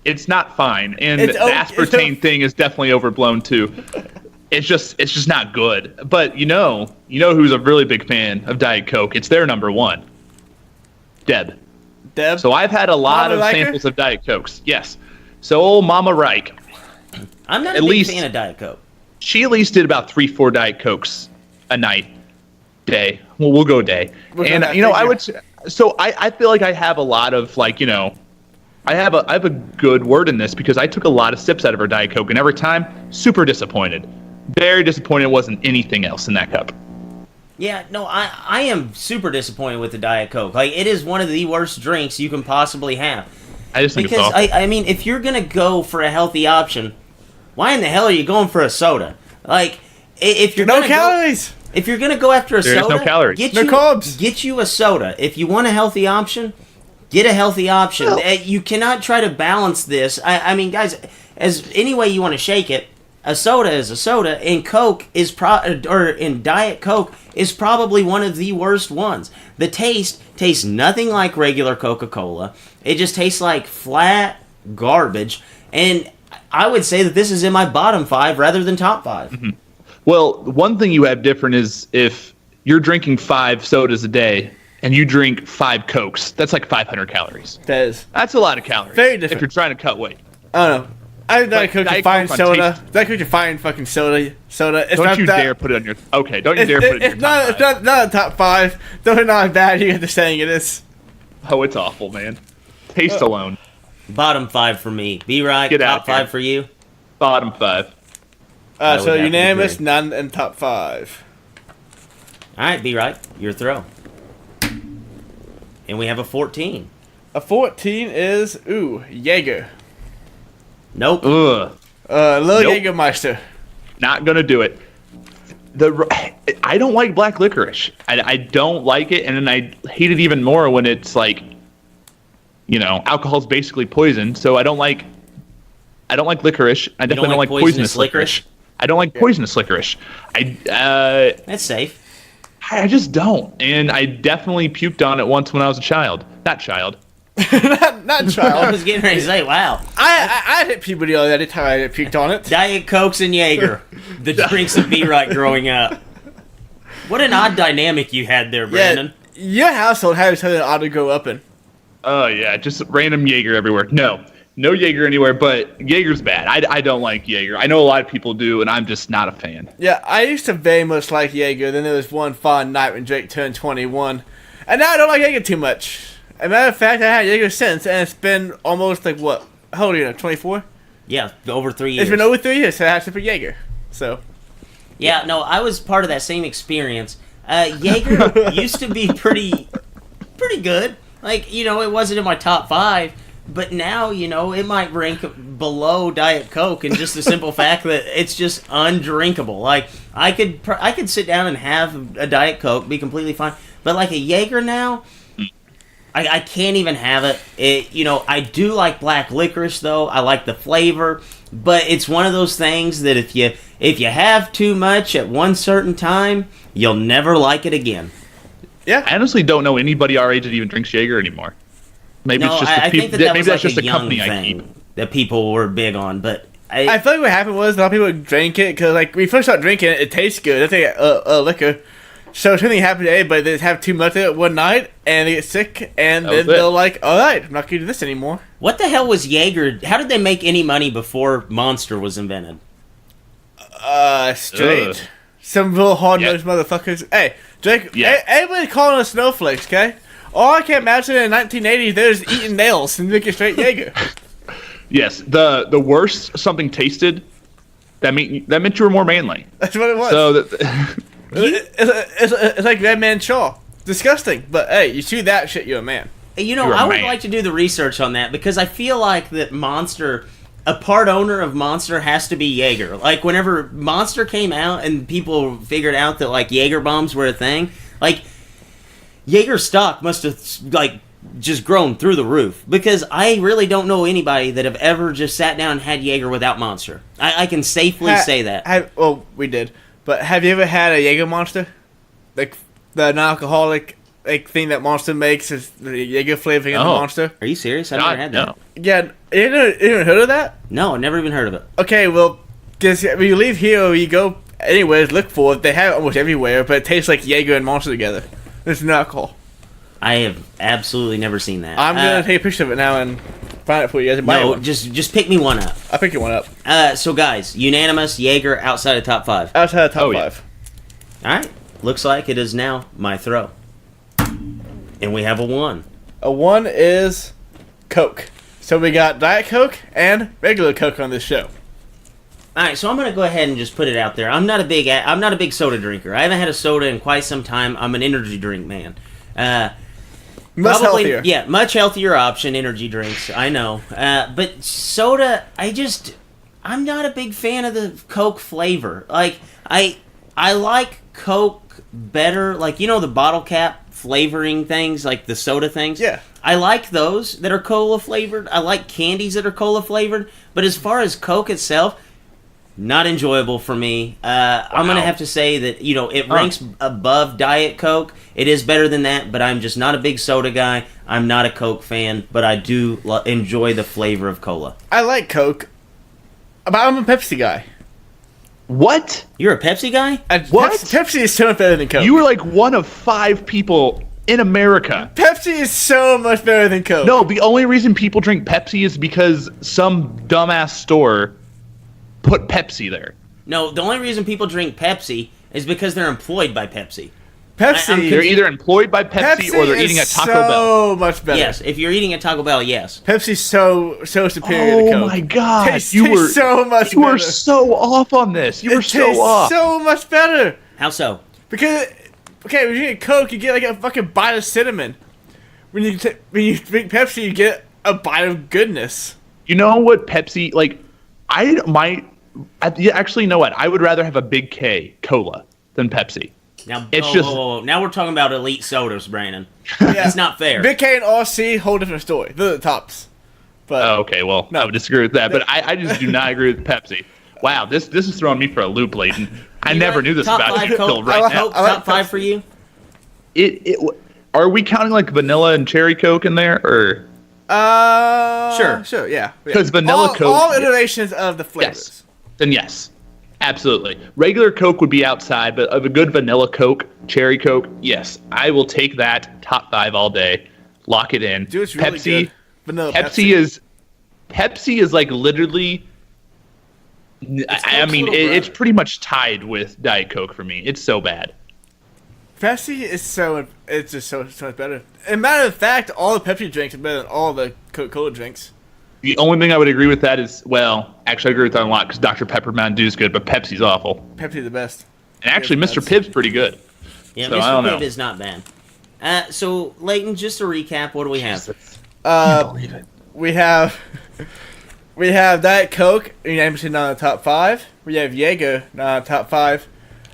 It's not fine, and It's the okay. aspartame thing is definitely overblown too. It's just not good. But you know who's a really big fan of Diet Coke? It's their number one, Deb. Deb? So I've had a lot Mama of Riker? samples of Diet Cokes. Yes. So old Mama Reich, I'm not a At big least- fan of Diet Coke. she at least did about 3-4 Diet Cokes a night, day. Well, we'll go day. We'll go And that, I thank would. So I feel like I have a lot of I have a good word in this because I took a lot of sips out of her Diet Coke, and every time, super disappointed. Very disappointed it wasn't anything else in that cup. Yeah, no, I am super disappointed with the Diet Coke. Like, it is one of the worst drinks you can possibly have. I just think Because, it's awful. I mean, if you're going to go for a healthy option, why in the hell are you going for a soda? Like, if you're No going to calories. If you're going to go after a There is soda, no calories. No carbs. Get you a soda. If you want a healthy option, get a healthy option. You cannot try to balance this. I mean, guys, as any way you want to shake it, a soda is a soda, and Coke is Diet Coke is probably one of the worst ones. The taste tastes nothing like regular Coca-Cola. It just tastes like flat garbage, and I would say that this is in my bottom 5 rather than top 5. Well, one thing you have different is if you're drinking 5 sodas a day and you drink 5 Cokes, that's like 500 calories. That is That's a lot of calories. Very different. If you're trying to cut weight. I don't know. I think Diet Coke Diet can find Coke on soda. taste- Diet Coke can find fucking soda. It's Don't not you that, dare put it on your. Okay, don't you It's, dare put it in it's your top not. five. It's not a top 5. They're not as bad. You get the saying it is. Oh, it's awful, man. Taste alone. Bottom 5 for me. B-Right, Get top out here. 5 for you. Bottom 5. I would So have to unanimous, agree. none in top 5. All right, B-Right, your throw. And we have a 14. A 14 is Jaeger. Nope. Ugh. Little Nope. Jägermeister. Not gonna do it. I don't like black licorice. I don't like it, and then I hate it even more when it's like, alcohol's basically poison. So I don't like licorice. I definitely don't like like poisonous licorice? licorice. I don't like poisonous licorice. That's safe. I just don't, and I definitely puked on it once when I was a child. Not child. not I child. was getting ready to say, wow. I hit puberty the other time I puked on it. Diet Cokes and Jaeger. The drinks of B-Right growing up. What an odd dynamic you had there, Brandon. Yeah, your household has something that ought to grow up in. Oh yeah, just random Jaeger everywhere. No Jaeger anywhere, but Jaeger's bad. I don't like Jaeger. I know a lot of people do, and I'm just not a fan. Yeah, I used to very much like Jaeger. Then there was one fond night when Drake turned 21. And now I don't like Jaeger too much. As a matter of fact, I had Jaeger since, and it's been almost like what? How old are you now? 24? Yeah, over 3 years. It's been over 3 years since I had to for Jaeger. So. Yeah, no, I was part of that same experience. Jaeger used to be pretty good. Like, it wasn't in my top 5. But now, it might rank below Diet Coke, and just the simple fact that it's just undrinkable. Like, I could sit down and have a Diet Coke, be completely fine. But like a Jaeger now, I can't even have it. I do like black licorice though. I like the flavor, but it's one of those things that if you have too much at one certain time, you'll never like it again. Yeah. I honestly don't know anybody our age that even drinks Jaeger anymore. Maybe No, it's just I the think people. that Maybe was that's like just a the young company I keep. thing that people were big on, but I feel like what happened was a lot of people drank it because, like, when you first start drinking it, it tastes good. That's like liquor. So something happened to anybody, they just have too much of it one night, and they get sick, and then they're like, alright, I'm not going to do this anymore. what the hell was Jaeger? How did they make any money before Monster was invented? Straight. Ugh. Some real hard-nosed motherfuckers. Hey, Drake, Yeah. everybody calling us snowflakes, okay? All I can imagine in the 1980s, they was eating nails and drinking straight Jaeger. Yes, the worse something tasted, that meant you were more manly. That's what it was. So that It's like Red Man Shaw. Disgusting. But hey, you see that shit, you're a man. You're a I would man. like to do the research on that because I feel like that Monster, a part owner of Monster has to be Jaeger. Like whenever Monster came out and people figured out that like Jaeger bombs were a thing, like Jaeger stock must have like just grown through the roof because I really don't know anybody that have ever just sat down and had Jaeger without Monster. I can safely say that. Well, we did. But have you ever had a Jaeger Monster? Like the non-alcoholic thing that Monster makes is the Jaeger flavoring in the Oh. Monster? Are you serious? I've God, never had that. no. Yeah, you never heard of that? No, never even heard of it. Okay, well, just when you leave here or you go anywhere, look for it. They have it almost everywhere, but it tastes like Jaeger and Monster together. It's no alcohol. I have absolutely never seen that. I'm gonna take a picture of it now and find it for you guys and buy No, one. just pick me one up. I'll pick you one up. So guys, unanimous Jaeger outside of top 5. Outside of top Oh, yeah. 5. All right, looks like it is now my throw, and we have a 1. A 1 is Coke. So we got Diet Coke and regular Coke on this show. All right, so I'm gonna go ahead and just put it out there. I'm not a big soda drinker. I haven't had a soda in quite some time. I'm an energy drink man. Much healthier. Yeah, much healthier option. Energy drinks, I know. But soda, I'm not a big fan of the Coke flavor. Like I like Coke better. Like the bottle cap flavoring things, like the soda things. Yeah. I like those that are cola flavored. I like candies that are cola flavored. But as far as Coke itself, not enjoyable for me. I'm gonna have to say that it ranks above Diet Coke. It is better than that, but I'm just not a big soda guy. I'm not a Coke fan, but I do enjoy the flavor of cola. I like Coke, but I'm a Pepsi guy. What? You're a Pepsi guy? And What? Pepsi is so much better than Coke. You were like one of 5 people in America. Pepsi is so much better than Coke. No, the only reason people drink Pepsi is because some dumbass store put Pepsi there. No, the only reason people drink Pepsi is because they're employed by Pepsi. Pepsi. They're either employed by Pepsi or they're eating at Taco Bell. So much better. Yes, if you're eating at Taco Bell, yes. Pepsi's so superior to Coke. Oh my God! Tastes so much You better. were so off on this. You were so off. So much better. How so? Because when you get Coke, you get like a fucking bite of cinnamon. When you drink Pepsi, you get a bite of goodness. You know what Pepsi like? Actually, you know what? I would rather have a Big K cola than Pepsi. Now, It's now we're talking about elite sodas, Brandon. Yeah. It's not fair. Big K and RC, whole different story. They're the tops. But Oh, okay, well, No. I would disagree with that, but I just do not agree with Pepsi. Wow, this is throwing me for a loop, Leighton. I never knew this top about five you Coke, until right now. Coke, I like top five Pepsi. for you? Are we counting like vanilla and cherry Coke in there, or Sure, yeah. 'Cause vanilla all, Coke- all iterations of the flavors. yes? Then yes, absolutely. Regular Coke would be outside, but of a good vanilla Coke, cherry Coke, yes, I will take that top 5 all day. Lock it in. Dude, it's really Pepsi. good. Vanilla Pepsi is like literally. I mean, Coke's little it's brother. pretty much tied with Diet Coke for me. It's so bad. Pepsi is it's just so much better. As a matter of fact, all the Pepsi drinks are better than all the Coca-Cola drinks. The only thing I would agree with that is, well, actually I agree with that a lot because Dr. Pepper Mountain Dew is good, but Pepsi's awful. Pepsi's the best. And actually, Yes, Mr. Pibb's pretty good. Yeah, So, I don't Mr. Pibb know. is not bad. So, Leighton, just to recap, what do we have? Believe it. We have Diet Coke, unanimously not in the top 5. We have Jaeger, not in the top 5.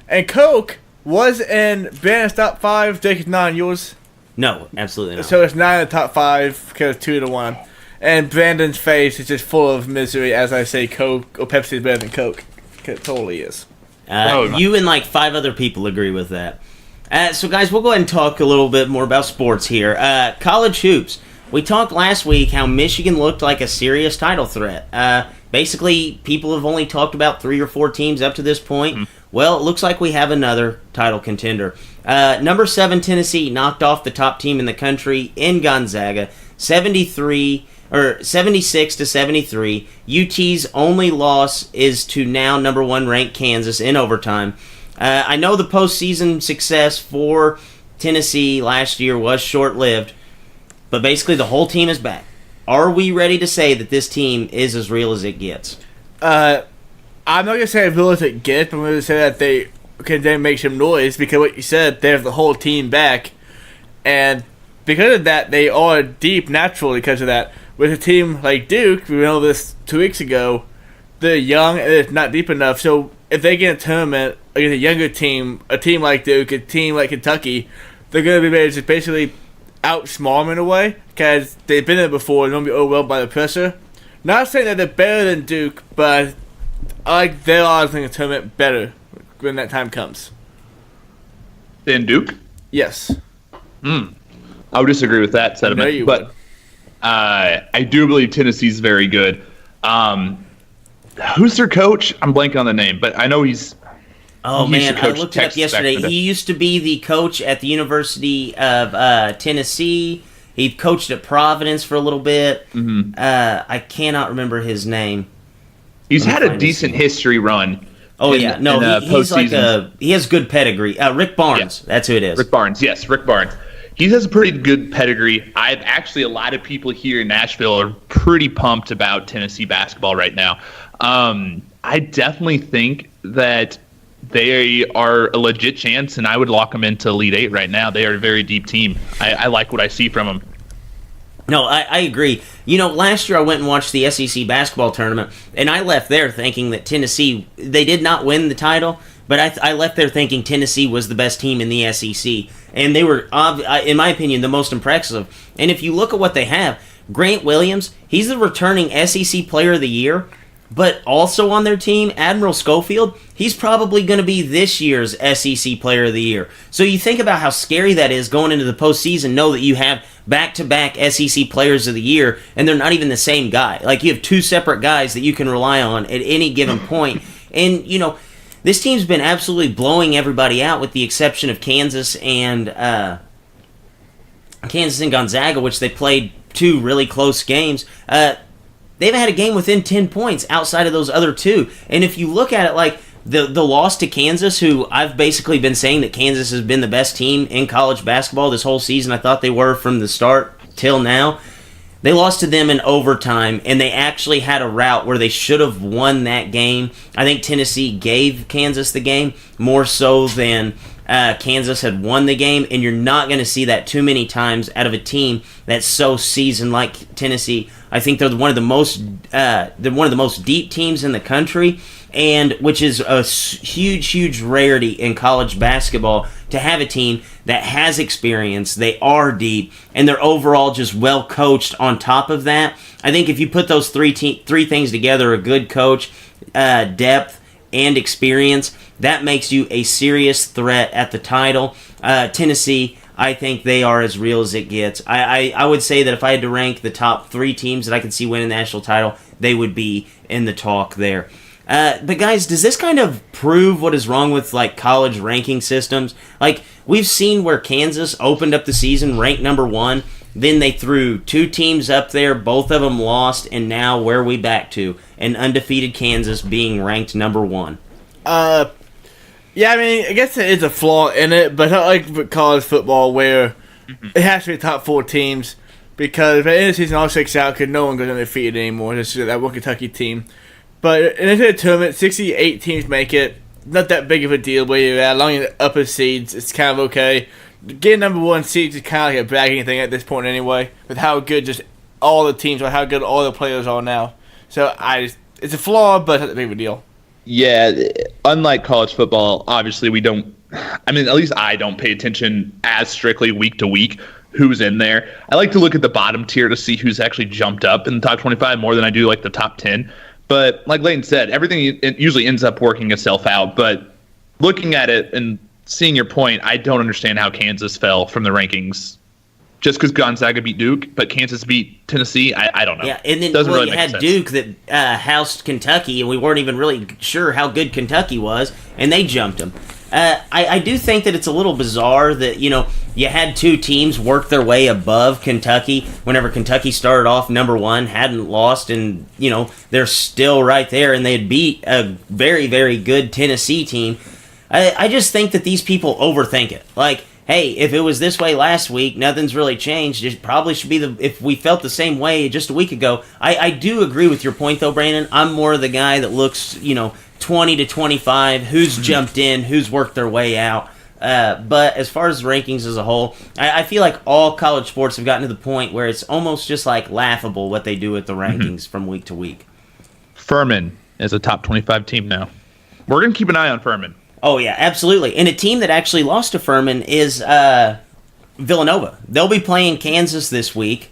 And Coke was in Brandon's top 5. Jake, it's not in yours. No, absolutely not. So it's not in the top 5 because 2-1. And Brandon's face is just full of misery as I say Coke or Pepsi is better than Coke. It totally is. You and like 5 other people agree with that. So, guys, we'll go ahead and talk a little bit more about sports here. College hoops. We talked last week how Michigan looked like a serious title threat. Basically, people have only talked about 3 or 4 teams up to this point. Mm-hmm. Well, it looks like we have another title contender. Number 7 Tennessee knocked off the top team in the country in Gonzaga, 76-73. UT's only loss is to now number 1 ranked Kansas in overtime. I know the postseason success for Tennessee last year was short-lived, but basically the whole team is back. Are we ready to say that this team is as real as it gets? I'm not going to say as real as it gets, but I'm going to say that they can then make some noise because what you said, they have the whole team back. And because of that, they are deep naturally because of that. With a team like Duke, we know this 2 weeks ago, they're young and it's not deep enough. So if they get a tournament against a younger team, a team like Duke, a team like Kentucky, they're going to be able to just basically outsmart them in a way because they've been there before and don't be overwhelmed by the pressure. Not saying that they're better than Duke, but I like their odds in the tournament better when that time comes. Then Duke? Yes. I would disagree with that sentiment. I know you but would. I do believe Tennessee's very good. Who's their coach? I'm blanking on the name, but I know he's... Oh, He used man, to I coach looked it up Texas yesterday. back in the day. He used to be the coach at the University of Tennessee. He coached at Providence for a little bit. Mm-hmm. I cannot remember his name. He's Let me had a find his decent name. history run. Oh, in- yeah. No, in, he's like postseasons. he has good pedigree. Rick Barnes. Yeah. That's who it is. Rick Barnes, yes, Rick Barnes. He has a pretty good pedigree. I've actually a lot of people here in Nashville are pretty pumped about Tennessee basketball right now. I definitely think that they are a legit chance, and I would lock them into Elite Eight right now. They are a very deep team. I like what I see from them. No, I agree. You know, last year I went and watched the SEC basketball tournament, and I left there thinking that Tennessee, they did not win the title, but I left there thinking Tennessee was the best team in the SEC. And they were, in my opinion, the most impressive. And if you look at what they have, Grant Williams, he's the returning SEC Player of the Year, but also on their team, Admiral Schofield, he's probably going to be this year's SEC Player of the Year. So you think about how scary that is going into the postseason, know that you have back-to-back SEC Players of the Year, and they're not even the same guy. Like, you have 2 separate guys that you can rely on at any given point. And, you know, this team's been absolutely blowing everybody out with the exception of Kansas and Kansas and Gonzaga, which they played 2 really close games, they haven't had a game within 10 points outside of those other 2. And if you look at it like the loss to Kansas, who I've basically been saying that Kansas has been the best team in college basketball this whole season. I thought they were from the start till now. They lost to them in overtime, and they actually had a route where they should have won that game. I think Tennessee gave Kansas the game more so than Kansas had won the game, and you're not going to see that too many times out of a team that's so seasoned like Tennessee. I think they're one of the most deep teams in the country, and which is a huge rarity in college basketball to have a team that has experience, they are deep, and they're overall just well coached on top of that. I think if you put those three things together, a good coach, depth, and experience, that makes you a serious threat at the title. Tennessee, I think they are as real as it gets. I would say that if I had to rank the top 3 teams that I could see winning the national title, they would be in the talk there. But guys, does this kind of prove what is wrong with like college ranking systems? Like we've seen where Kansas opened up the season ranked number 1, then they threw 2 teams up there, both of them lost, and now where are we back to? An undefeated Kansas being ranked number 1. Yeah, I mean, I guess there is a flaw in it, but not like college football where it has to be top 4 teams because at the end of the season all shakes out because no one goes undefeated anymore. It's just that one Kentucky team. But in the tournament, 68 teams make it. Not that big of a deal where you're at. Along in the upper seeds, it's kind of okay. Getting number 1 seeds is kind of like a bragging thing at this point anyway, with how good just all the teams are, how good all the players are now. So it's a flaw, but it's not that big of a deal. Yeah, unlike college football, obviously at least I don't pay attention as strictly week to week who's in there. I like to look at the bottom tier to see who's actually jumped up in the top 25 more than I do like the top 10. But like Layton said, everything it usually ends up working itself out. But looking at it and seeing your point, I don't understand how Kansas fell from the rankings just because Gonzaga beat Duke, but Kansas beat Tennessee. I don't know. Yeah, and then Doesn't really you make had sense. Duke that housed Kentucky, and we weren't even really sure how good Kentucky was, and they jumped them. I do think that it's a little bizarre that, you had 2 teams work their way above Kentucky whenever Kentucky started off number 1, hadn't lost, and, they're still right there, and they had beat a very, very good Tennessee team. I just think that these people overthink it. Like, hey, if it was this way last week, nothing's really changed. It probably should be if we felt the same way just a week ago. I do agree with your point, though, Brandon. I'm more the guy that looks, 20 to 25, who's jumped in, who's worked their way out. But as far as rankings as a whole, I feel like all college sports have gotten to the point where it's almost just like laughable what they do with the rankings from week to week. Furman is a top 25 team now. We're going to keep an eye on Furman. Oh, yeah, absolutely. And a team that actually lost to Furman is Villanova. They'll be playing Kansas this week.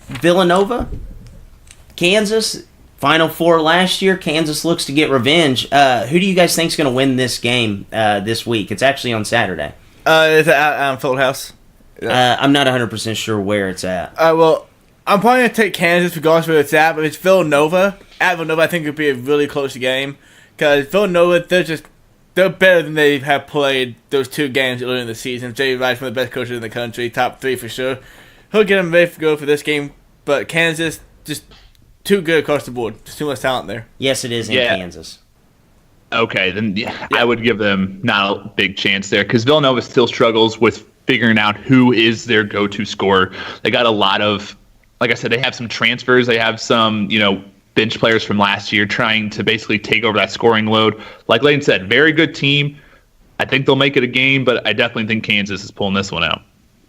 Villanova, Kansas, Final Four last year. Kansas looks to get revenge. Who do you guys think is going to win this game this week? It's actually on Saturday. Is it at Fieldhouse? I'm not 100% sure where it's at. Well, I'm probably going to take Kansas regardless of where it's at, but if it's Villanova, at Villanova, I think it would be a really close game. Because Villanova, they're better than they have played those 2 games earlier in the season. Jay Wright's one of the best coaches in the country, top 3 for sure. He'll get them ready to go for this game, but Kansas, just too good across the board. There's too much talent there. Yes, it is in Kansas. Okay, then I would give them not a big chance there because Villanova still struggles with figuring out who is their go-to scorer. They got a lot of, like I said, they have some transfers. They have some, bench players from last year trying to basically take over that scoring load. Like Layton said, very good team. I think they'll make it a game, but I definitely think Kansas is pulling this one out.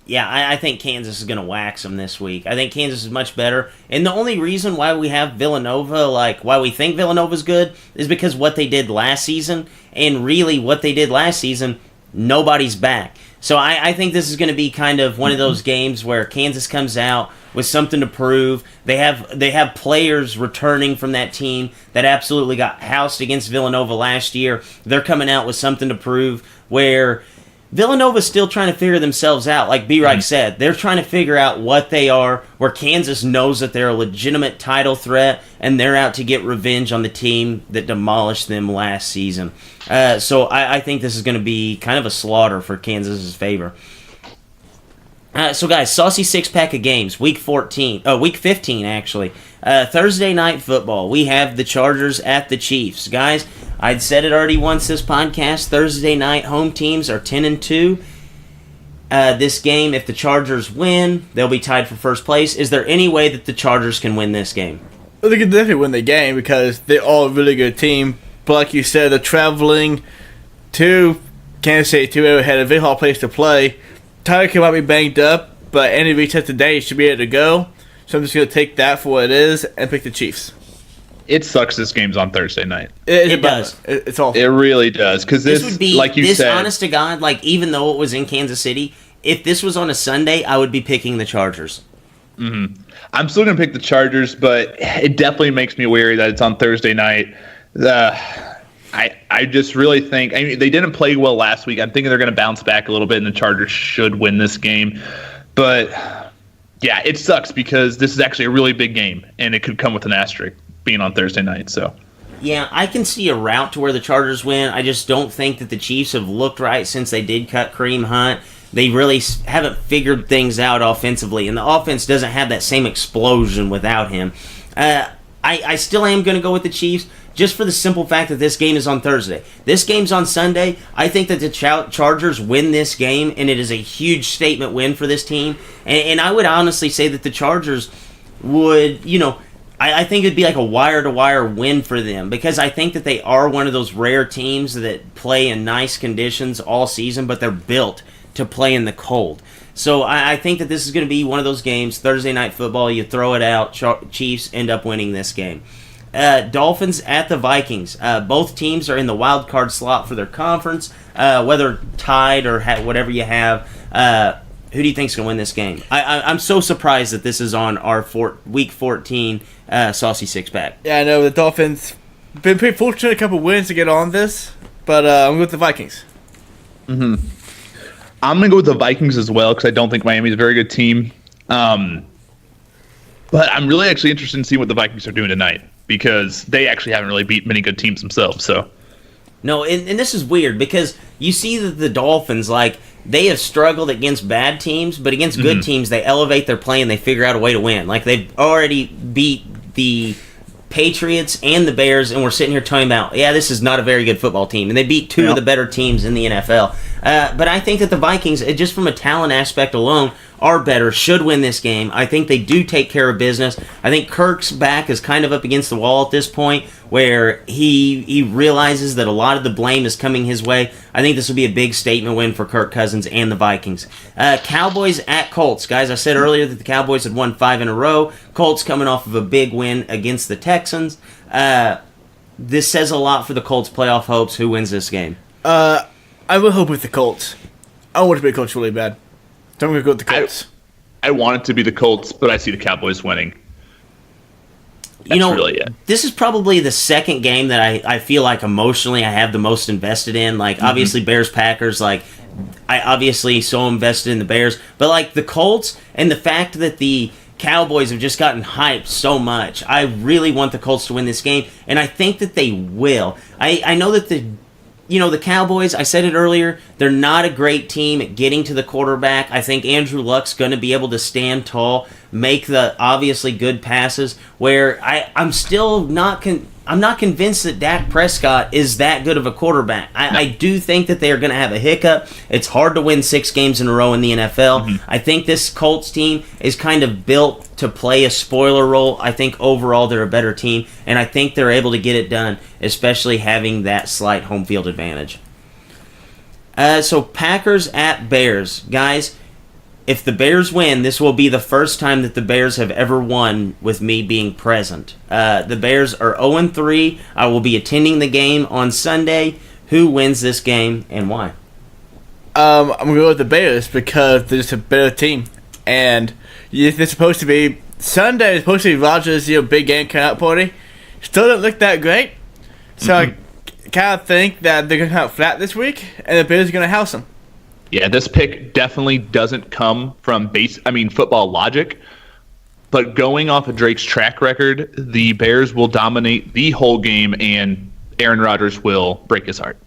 Yeah, I think Kansas is going to wax them this week. I think Kansas is much better. And the only reason why we have Villanova, why we think Villanova's good, is because what they did last season. And really, what they did last season, nobody's back. So I think this is going to be kind of one of those games where Kansas comes out with something to prove. They have players returning from that team that absolutely got housed against Villanova last year. They're coming out with something to prove where Villanova's still trying to figure themselves out. Like B-Reich said, they're trying to figure out what they are, where Kansas knows that they're a legitimate title threat, and they're out to get revenge on the team that demolished them last season. So I think this is going to be kind of a slaughter for Kansas's favor. So guys, saucy six-pack of games, week 15 actually. Thursday night football, we have the Chargers at the Chiefs. Guys, I'd said it already once this podcast, Thursday night home teams are 10-2. This game, if the Chargers win, they'll be tied for first place. Is there any way that the Chargers can win this game? Well, they can definitely win the game because they're all a really good team. But like you said, they're traveling to Kansas City, to Arrowhead, a very hard place to play. Tyreek might be banged up, but any reset today should be able to go. So I'm just going to take that for what it is and pick the Chiefs. It sucks this game's on Thursday night. It does. It's awful. It really does. Because this would be, like you this, said, honest to God, like, even though it was in Kansas City, if this was on a Sunday, I would be picking the Chargers. I'm still going to pick the Chargers, but it definitely makes me wary that it's on Thursday night. I just really think, I mean, they didn't play well last week. I'm thinking they're going to bounce back a little bit, and the Chargers should win this game. But, yeah, it sucks because this is actually a really big game, and it could come with an asterisk being on Thursday night. So, yeah, I can see a route to where the Chargers win. I just don't think that the Chiefs have looked right since they did cut Kareem Hunt. They really haven't figured things out offensively, and the offense doesn't have that same explosion without him. I still am going to go with the Chiefs, just for the simple fact that this game is on Thursday. This game's on Sunday. I think that the Chargers win this game, and it is a huge statement win for this team. And I would honestly say that the Chargers would, I think it'd be like a wire-to-wire win for them, because I think that they are one of those rare teams that play in nice conditions all season, but they're built to play in the cold. So I think that this is going to be one of those games, Thursday night football, you throw it out, Chiefs end up winning this game. Dolphins at the Vikings. Both teams are in the wild card slot for their conference, whether tied or whatever you have. Who do you think is going to win this game? I'm so surprised that this is on our Week 14 Saucy Six-Pack. Yeah, I know. The Dolphins been pretty fortunate, a couple wins to get on this, but I'm going with the Vikings. I'm going to go with the Vikings as well because I don't think Miami's a very good team. But I'm really actually interested in seeing what the Vikings are doing tonight because they actually haven't really beat many good teams themselves. So, no, and this is weird because you see that the Dolphins, like, they have struggled against bad teams, but against good teams, they elevate their play and they figure out a way to win. Like, they've already beat the Patriots and the Bears, and we're sitting here talking about, yeah, this is not a very good football team, and they beat two of the better teams in the NFL. But I think that the Vikings, just from a talent aspect alone, are better, should win this game. I think they do take care of business. I think Kirk's back is kind of up against the wall at this point, where he realizes that a lot of the blame is coming his way. I think this will be a big statement win for Kirk Cousins and the Vikings. Cowboys at Colts. Guys, I said earlier that the Cowboys had won 5 in a row. Colts coming off of a big win against the Texans. This says a lot for the Colts' playoff hopes. Who wins this game? I will hope with the Colts. I want it to be the Colts really bad. So I'm going to go with the Colts. I want it to be the Colts, but I see the Cowboys winning. That's really it. This is probably the second game that I feel like emotionally I have the most invested in. Like, obviously, Bears-Packers, like, I obviously so invested in the Bears. But, like, the Colts and the fact that the Cowboys have just gotten hyped so much, I really want the Colts to win this game, and I think that they will. I know that the Cowboys, I said it earlier, they're not a great team at getting to the quarterback. I think Andrew Luck's going to be able to stand tall, make the obviously good passes, where I'm still not I'm not convinced that Dak Prescott is that good of a quarterback. I do think that they are going to have a hiccup. It's hard to win 6 games in a row in the NFL. I think this Colts team is kind of built to play a spoiler role. I think overall they're a better team, and I think they're able to get it done, especially having that slight home field advantage. So Packers at Bears. Guys, if the Bears win, this will be the first time that the Bears have ever won with me being present. The Bears are 0-3. I will be attending the game on Sunday. Who wins this game and why? I'm going to go with the Bears because they're just a better team. And they're supposed to be... Sunday is supposed to be Rodgers' big game comeout party. Still don't look that great. So I kind of think that they're going to come out flat this week, and the Bears are going to house them. Yeah, this pick definitely doesn't come from football logic. But going off of Drake's track record, the Bears will dominate the whole game, and Aaron Rodgers will break his heart.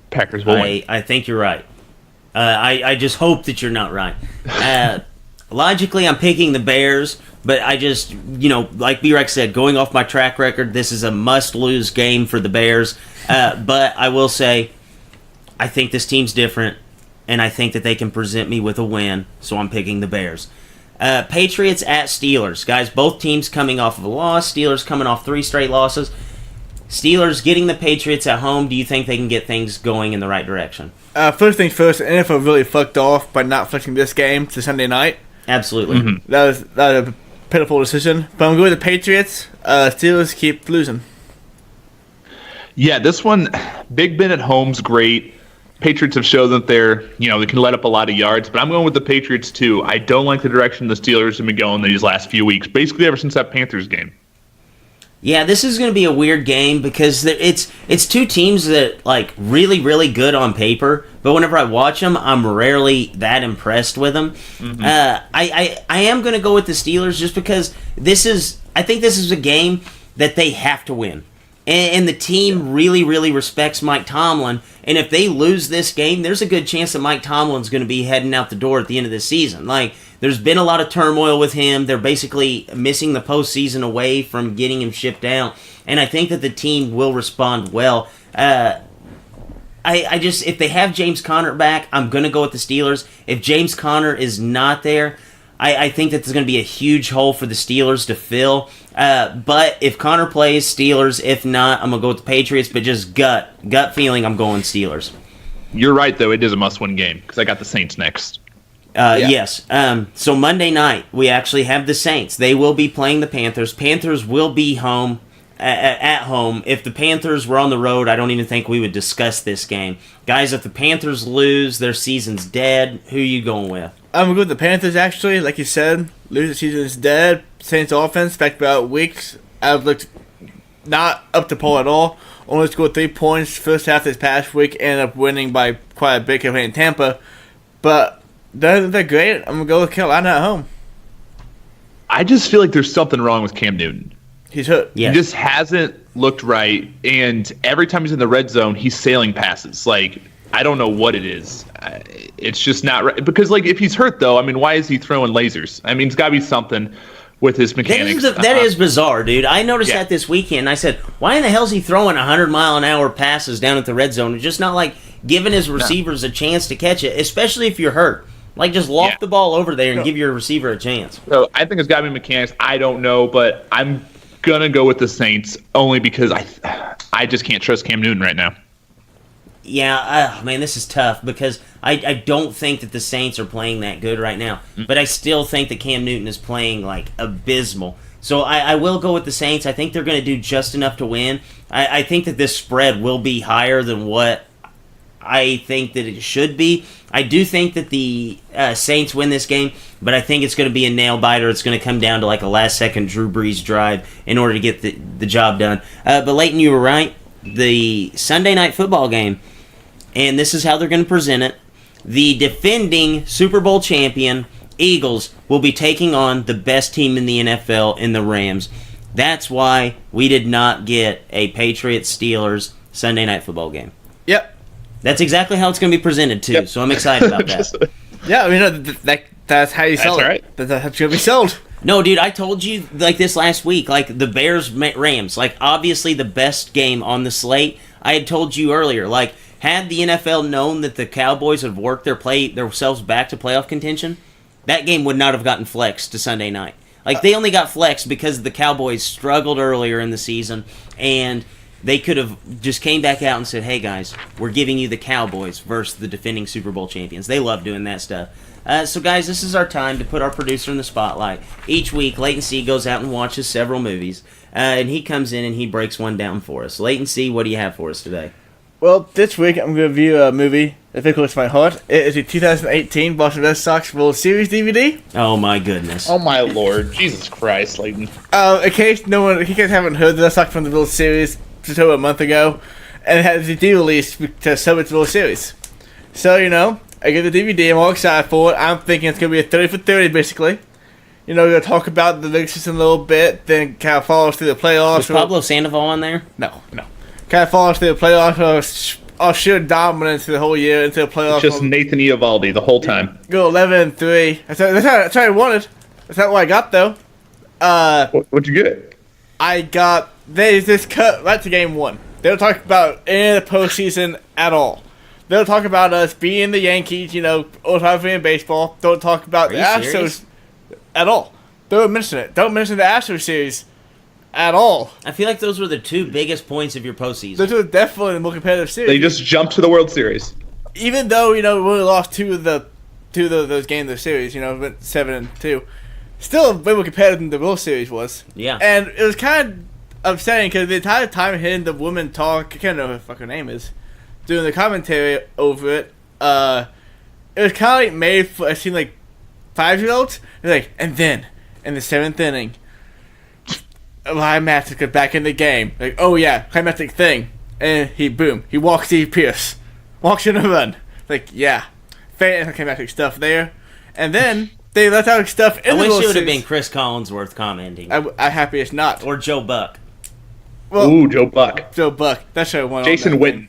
Packers will win. I think you're right. I just hope that you're not right. Logically, I'm picking the Bears, but I just, like B-Rex said, going off my track record, this is a must-lose game for the Bears. But I will say, I think this team's different, and I think that they can present me with a win, so I'm picking the Bears. Patriots at Steelers. Guys, both teams coming off of a loss. Steelers coming off 3 straight losses. Steelers getting the Patriots at home. Do you think they can get things going in the right direction? First things first, the NFL really fucked off by not flexing this game to Sunday night. Absolutely. Mm-hmm. That was a pitiful decision. But I'm going with the Patriots. Steelers keep losing. Yeah, this one, Big Ben at home's great. Patriots have shown that they can let up a lot of yards, but I'm going with the Patriots too. I don't like the direction the Steelers have been going these last few weeks, basically ever since that Panthers game. Yeah, this is going to be a weird game because it's two teams that like really, really good on paper, but whenever I watch them, I'm rarely that impressed with them. Mm-hmm. I am going to go with the Steelers just because I think this is a game that they have to win. And the team really, really respects Mike Tomlin. And if they lose this game, there's a good chance that Mike Tomlin's going to be heading out the door at the end of the season. Like, there's been a lot of turmoil with him. They're basically missing the postseason away from getting him shipped out. And I think that the team will respond well. I just, if they have James Conner back, I'm going to go with the Steelers. If James Conner is not there, I think that there's going to be a huge hole for the Steelers to fill. But if Connor plays, Steelers. If not, I'm going to go with the Patriots. But just gut feeling, I'm going Steelers. You're right, though. It is a must-win game because I got the Saints next. Yes. So Monday night, we actually have the Saints. They will be playing the Panthers. Panthers will be home at home. If the Panthers were on the road, I don't even think we would discuss this game. Guys, if the Panthers lose, their season's dead. Who are you going with? I'm going to go with the Panthers, actually. Like you said, lose the season is dead. Saints offense, back about weeks, I've looked not up to par at all. Only scored 3 points first half this past week. Ended up winning by quite a bit in Tampa. But they're great. I'm going to go with Carolina at home. I just feel like there's something wrong with Cam Newton. He's hurt. Yes. He just hasn't looked right. And every time he's in the red zone, he's sailing passes. Like, I don't know what it is. It's just not right. Because, like, if he's hurt, though, I mean, why is he throwing lasers? I mean, it's got to be something with his mechanics. That is bizarre, dude. I noticed that this weekend. I said, why in the hell is he throwing 100-mile-an-hour passes down at the red zone? It's just not, like, giving his receivers a chance to catch it, especially if you're hurt. Like, just loft the ball over there and give your receiver a chance. So I think it's got to be mechanics. I don't know, but I'm going to go with the Saints only because I just can't trust Cam Newton right now. Yeah, man, this is tough because I don't think that the Saints are playing that good right now. But I still think that Cam Newton is playing, like, abysmal. So I will go with the Saints. I think they're going to do just enough to win. I think that this spread will be higher than what I think that it should be. I do think that the Saints win this game, but I think it's going to be a nail-biter. It's going to come down to, like, a last-second Drew Brees drive in order to get the job done. But, Leighton, you were right. The Sunday night football game, and this is how they're going to present it. The defending Super Bowl champion, Eagles, will be taking on the best team in the NFL in the Rams. That's why we did not get a Patriots-Steelers Sunday night football game. Yep. That's exactly how it's going to be presented, too, so I'm excited about that. Yeah, I mean, that's how you sell it. Right. That's how it's going to be sold. No, dude, I told you, like, this last week, like, the Bears-Rams, like, obviously the best game on the slate. I had told you earlier, like, had the NFL known that the Cowboys would work themselves back to playoff contention, that game would not have gotten flexed to Sunday night. Like, they only got flexed because the Cowboys struggled earlier in the season, and they could have just came back out and said, hey, guys, we're giving you the Cowboys versus the defending Super Bowl champions. They love doing that stuff. So, guys, this is our time to put our producer in the spotlight. Each week, Leighton C. goes out and watches several movies, and he comes in and he breaks one down for us. Leighton C., what do you have for us today? Well, this week I'm going to review a movie that very close to my heart. It is the 2018 Boston Red Sox World Series DVD. Oh, my goodness. Oh, my Lord. Jesus Christ, Leighton. In case you guys haven't heard, the Red Sox from the World Series just over a month ago, and it has the DVD released to celebrate the World Series. So, I get the DVD, I'm all excited for it. I'm thinking it's going to be a 30 for 30, basically. We're going to talk about the league system a little bit, then kind of follow us through the playoffs. Was Pablo Sandoval on there? No. Kind of follow us through the playoffs, sheer dominance the whole year into the playoffs. Just Nathan Eovaldi the whole time. Go 11-3. That's how I wanted. That's not what I got though. What'd you get? I got they just cut right to game 1. They don't talk about any of the postseason at all. They don't talk about us being the Yankees, old time in baseball. Don't talk about the Astros serious? at all. Don't mention it. Don't mention the Astros series at all. I feel like those were the 2 biggest points of your postseason. Those are definitely the more competitive series. They just jumped to the World Series. Even though we only lost two of those games of the series, went 7-2. Still way more competitive than the World Series was. Yeah. And it was kind of upsetting because the entire time hearing the woman talk, I can't know what her fucking name is, doing the commentary over it, it was kind of like made for, it seemed like 5-year-olds. They're like, and then, in the 7th inning, climactic got back in the game. Like, oh yeah, climactic thing. And he walks Steve Pierce. Walks in a run. Like, yeah. Climactic stuff there. And then, they let out stuff in I the wish World it would have Series. been Chris Collinsworth commenting. I'm happy it's not. Or Joe Buck. Well, Ooh, Joe Buck. Joe Buck. That should have won. Jason Witten.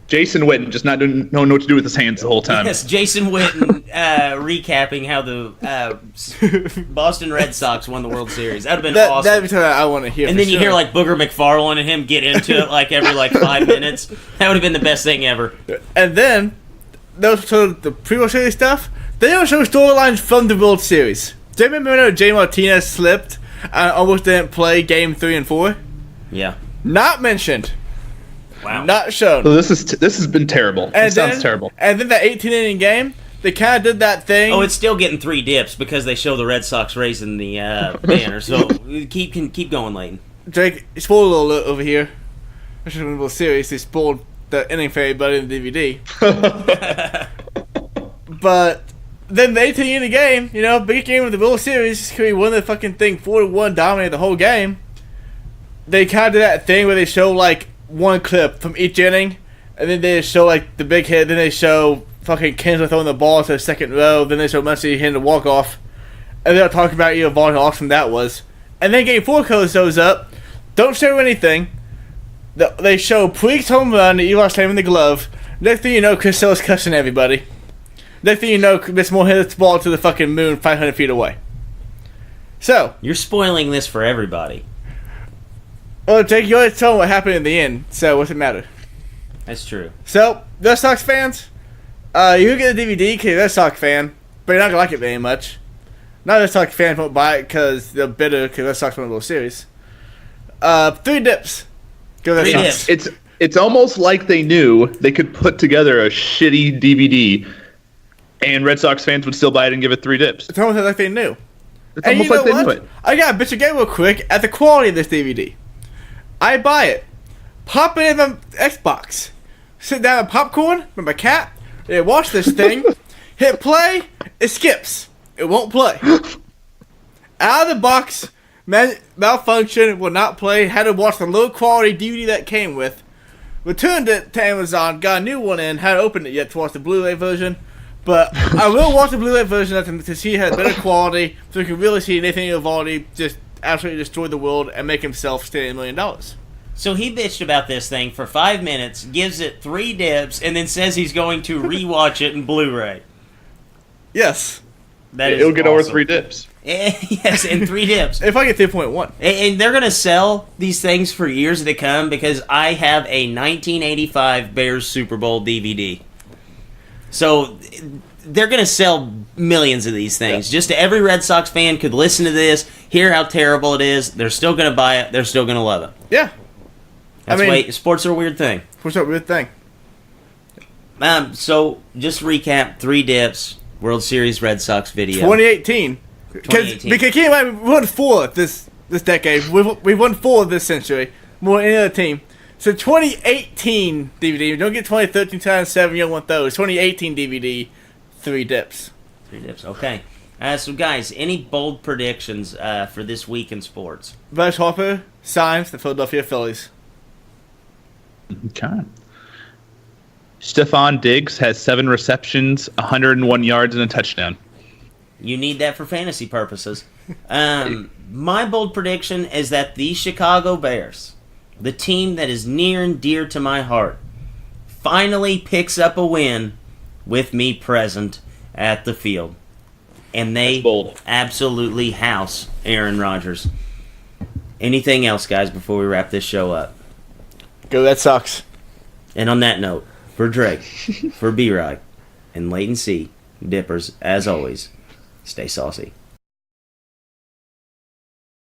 Jason Witten just not knowing what to do with his hands the whole time. Yes, Jason Witten recapping how the Boston Red Sox won the World Series. That would have been awesome. That'd be something I want to hear. And for then you sure. hear like Booger McFarlane and him get into it like every 5 minutes. That would have been the best thing ever. And then, those sort of the pre-World Series stuff, they don't show storylines from the World Series. Do you remember when Jay Martinez slipped and almost didn't play Game 3 and 4? Yeah. Not mentioned. Wow. Not shown. So this has been terrible. It sounds terrible. And then that 18-inning game, they kind of did that thing. Oh, it's still getting 3 dips because they show the Red Sox raising the banner. So keep going, Layton. Drake, spoiler alert over here. I should have been a little serious. They spoiled the inning for everybody in the DVD. But then the 18-inning game, biggest game of the World Series, we won the fucking thing 4-1, dominated the whole game. They kind of did that thing where they show one clip from each inning, and then they show the big hit, then they show fucking Kinsler throwing the ball to the second row, then they show Muncy hitting the walk-off, and they'll talk about how awesome that was. And then Game 4 shows up, don't show anything. They show Puig's home run, Eli slamming the glove. Next thing you know, Chris Sale's cussing everybody. Next thing you know, Miss Moore hit the ball to the fucking moon 500 feet away. So. You're spoiling this for everybody. Well, Jake, you already told what happened in the end, so what's it matter? That's true. So, Red Sox fans, you can get a DVD because you're a Red Sox fan, but you're not going to like it very much. Not Red Sox fans won't buy it because they're bitter because Red Sox won the World Series. 3 dips. Go Red 3 Sox. dips. It's almost like they knew they could put together a shitty DVD, and Red Sox fans would still buy it and give it 3 dips. It's almost like they knew. It's almost like they knew it. I got to bitch again real quick at the quality of this DVD. I buy it, pop it in my Xbox, sit down with popcorn with my cat, and watch this thing, hit play, it skips. It won't play. Out of the box, malfunction, will not play, had to watch the low quality DVD that came with, returned it to Amazon, got a new one in, haven't opened it yet to watch the Blu-ray version, but I will watch the Blu-ray version to see it has better quality, so you can really see Nathan Eovaldi just absolutely destroy the world and make himself stand $1 million. So he bitched about this thing for 5 minutes, gives it 3 dips, and then says he's going to rewatch it in Blu-ray. Yes. That is It'll get over awesome. 3 dips. Yes, in 3 dips. If I get 3.1. And they're going to sell these things for years to come because I have a 1985 Bears Super Bowl DVD. So they're going to sell millions of these things. Just every Red Sox fan could listen to this, hear how terrible it is. They're still going to buy it. They're still going to love it. Yeah. That's why sports are a weird thing. What's up with thing? So just recap: 3 dips, World Series Red Sox video. 2018. 2018. Because keep in mind, we won 4 this decade. We won 4 this century. More than any other team. So 2018 DVD. Don't get 2013, 2007. You don't want those. 2018 DVD. 3 dips. 3 dips. Okay. So guys, any bold predictions for this week in sports? Bryce Harper signs the Philadelphia Phillies. Okay. Stephon Diggs has 7 receptions, 101 yards, and a touchdown. You need that for fantasy purposes. My bold prediction is that the Chicago Bears, the team that is near and dear to my heart, finally picks up a win with me present at the field. And they That's bold. absolutely house Aaron Rodgers. Anything else, guys, before we wrap this show up? Go Red Sox. And on that note, for Drake, for B-Rod, and Leighton C, Dippers, as always, stay saucy.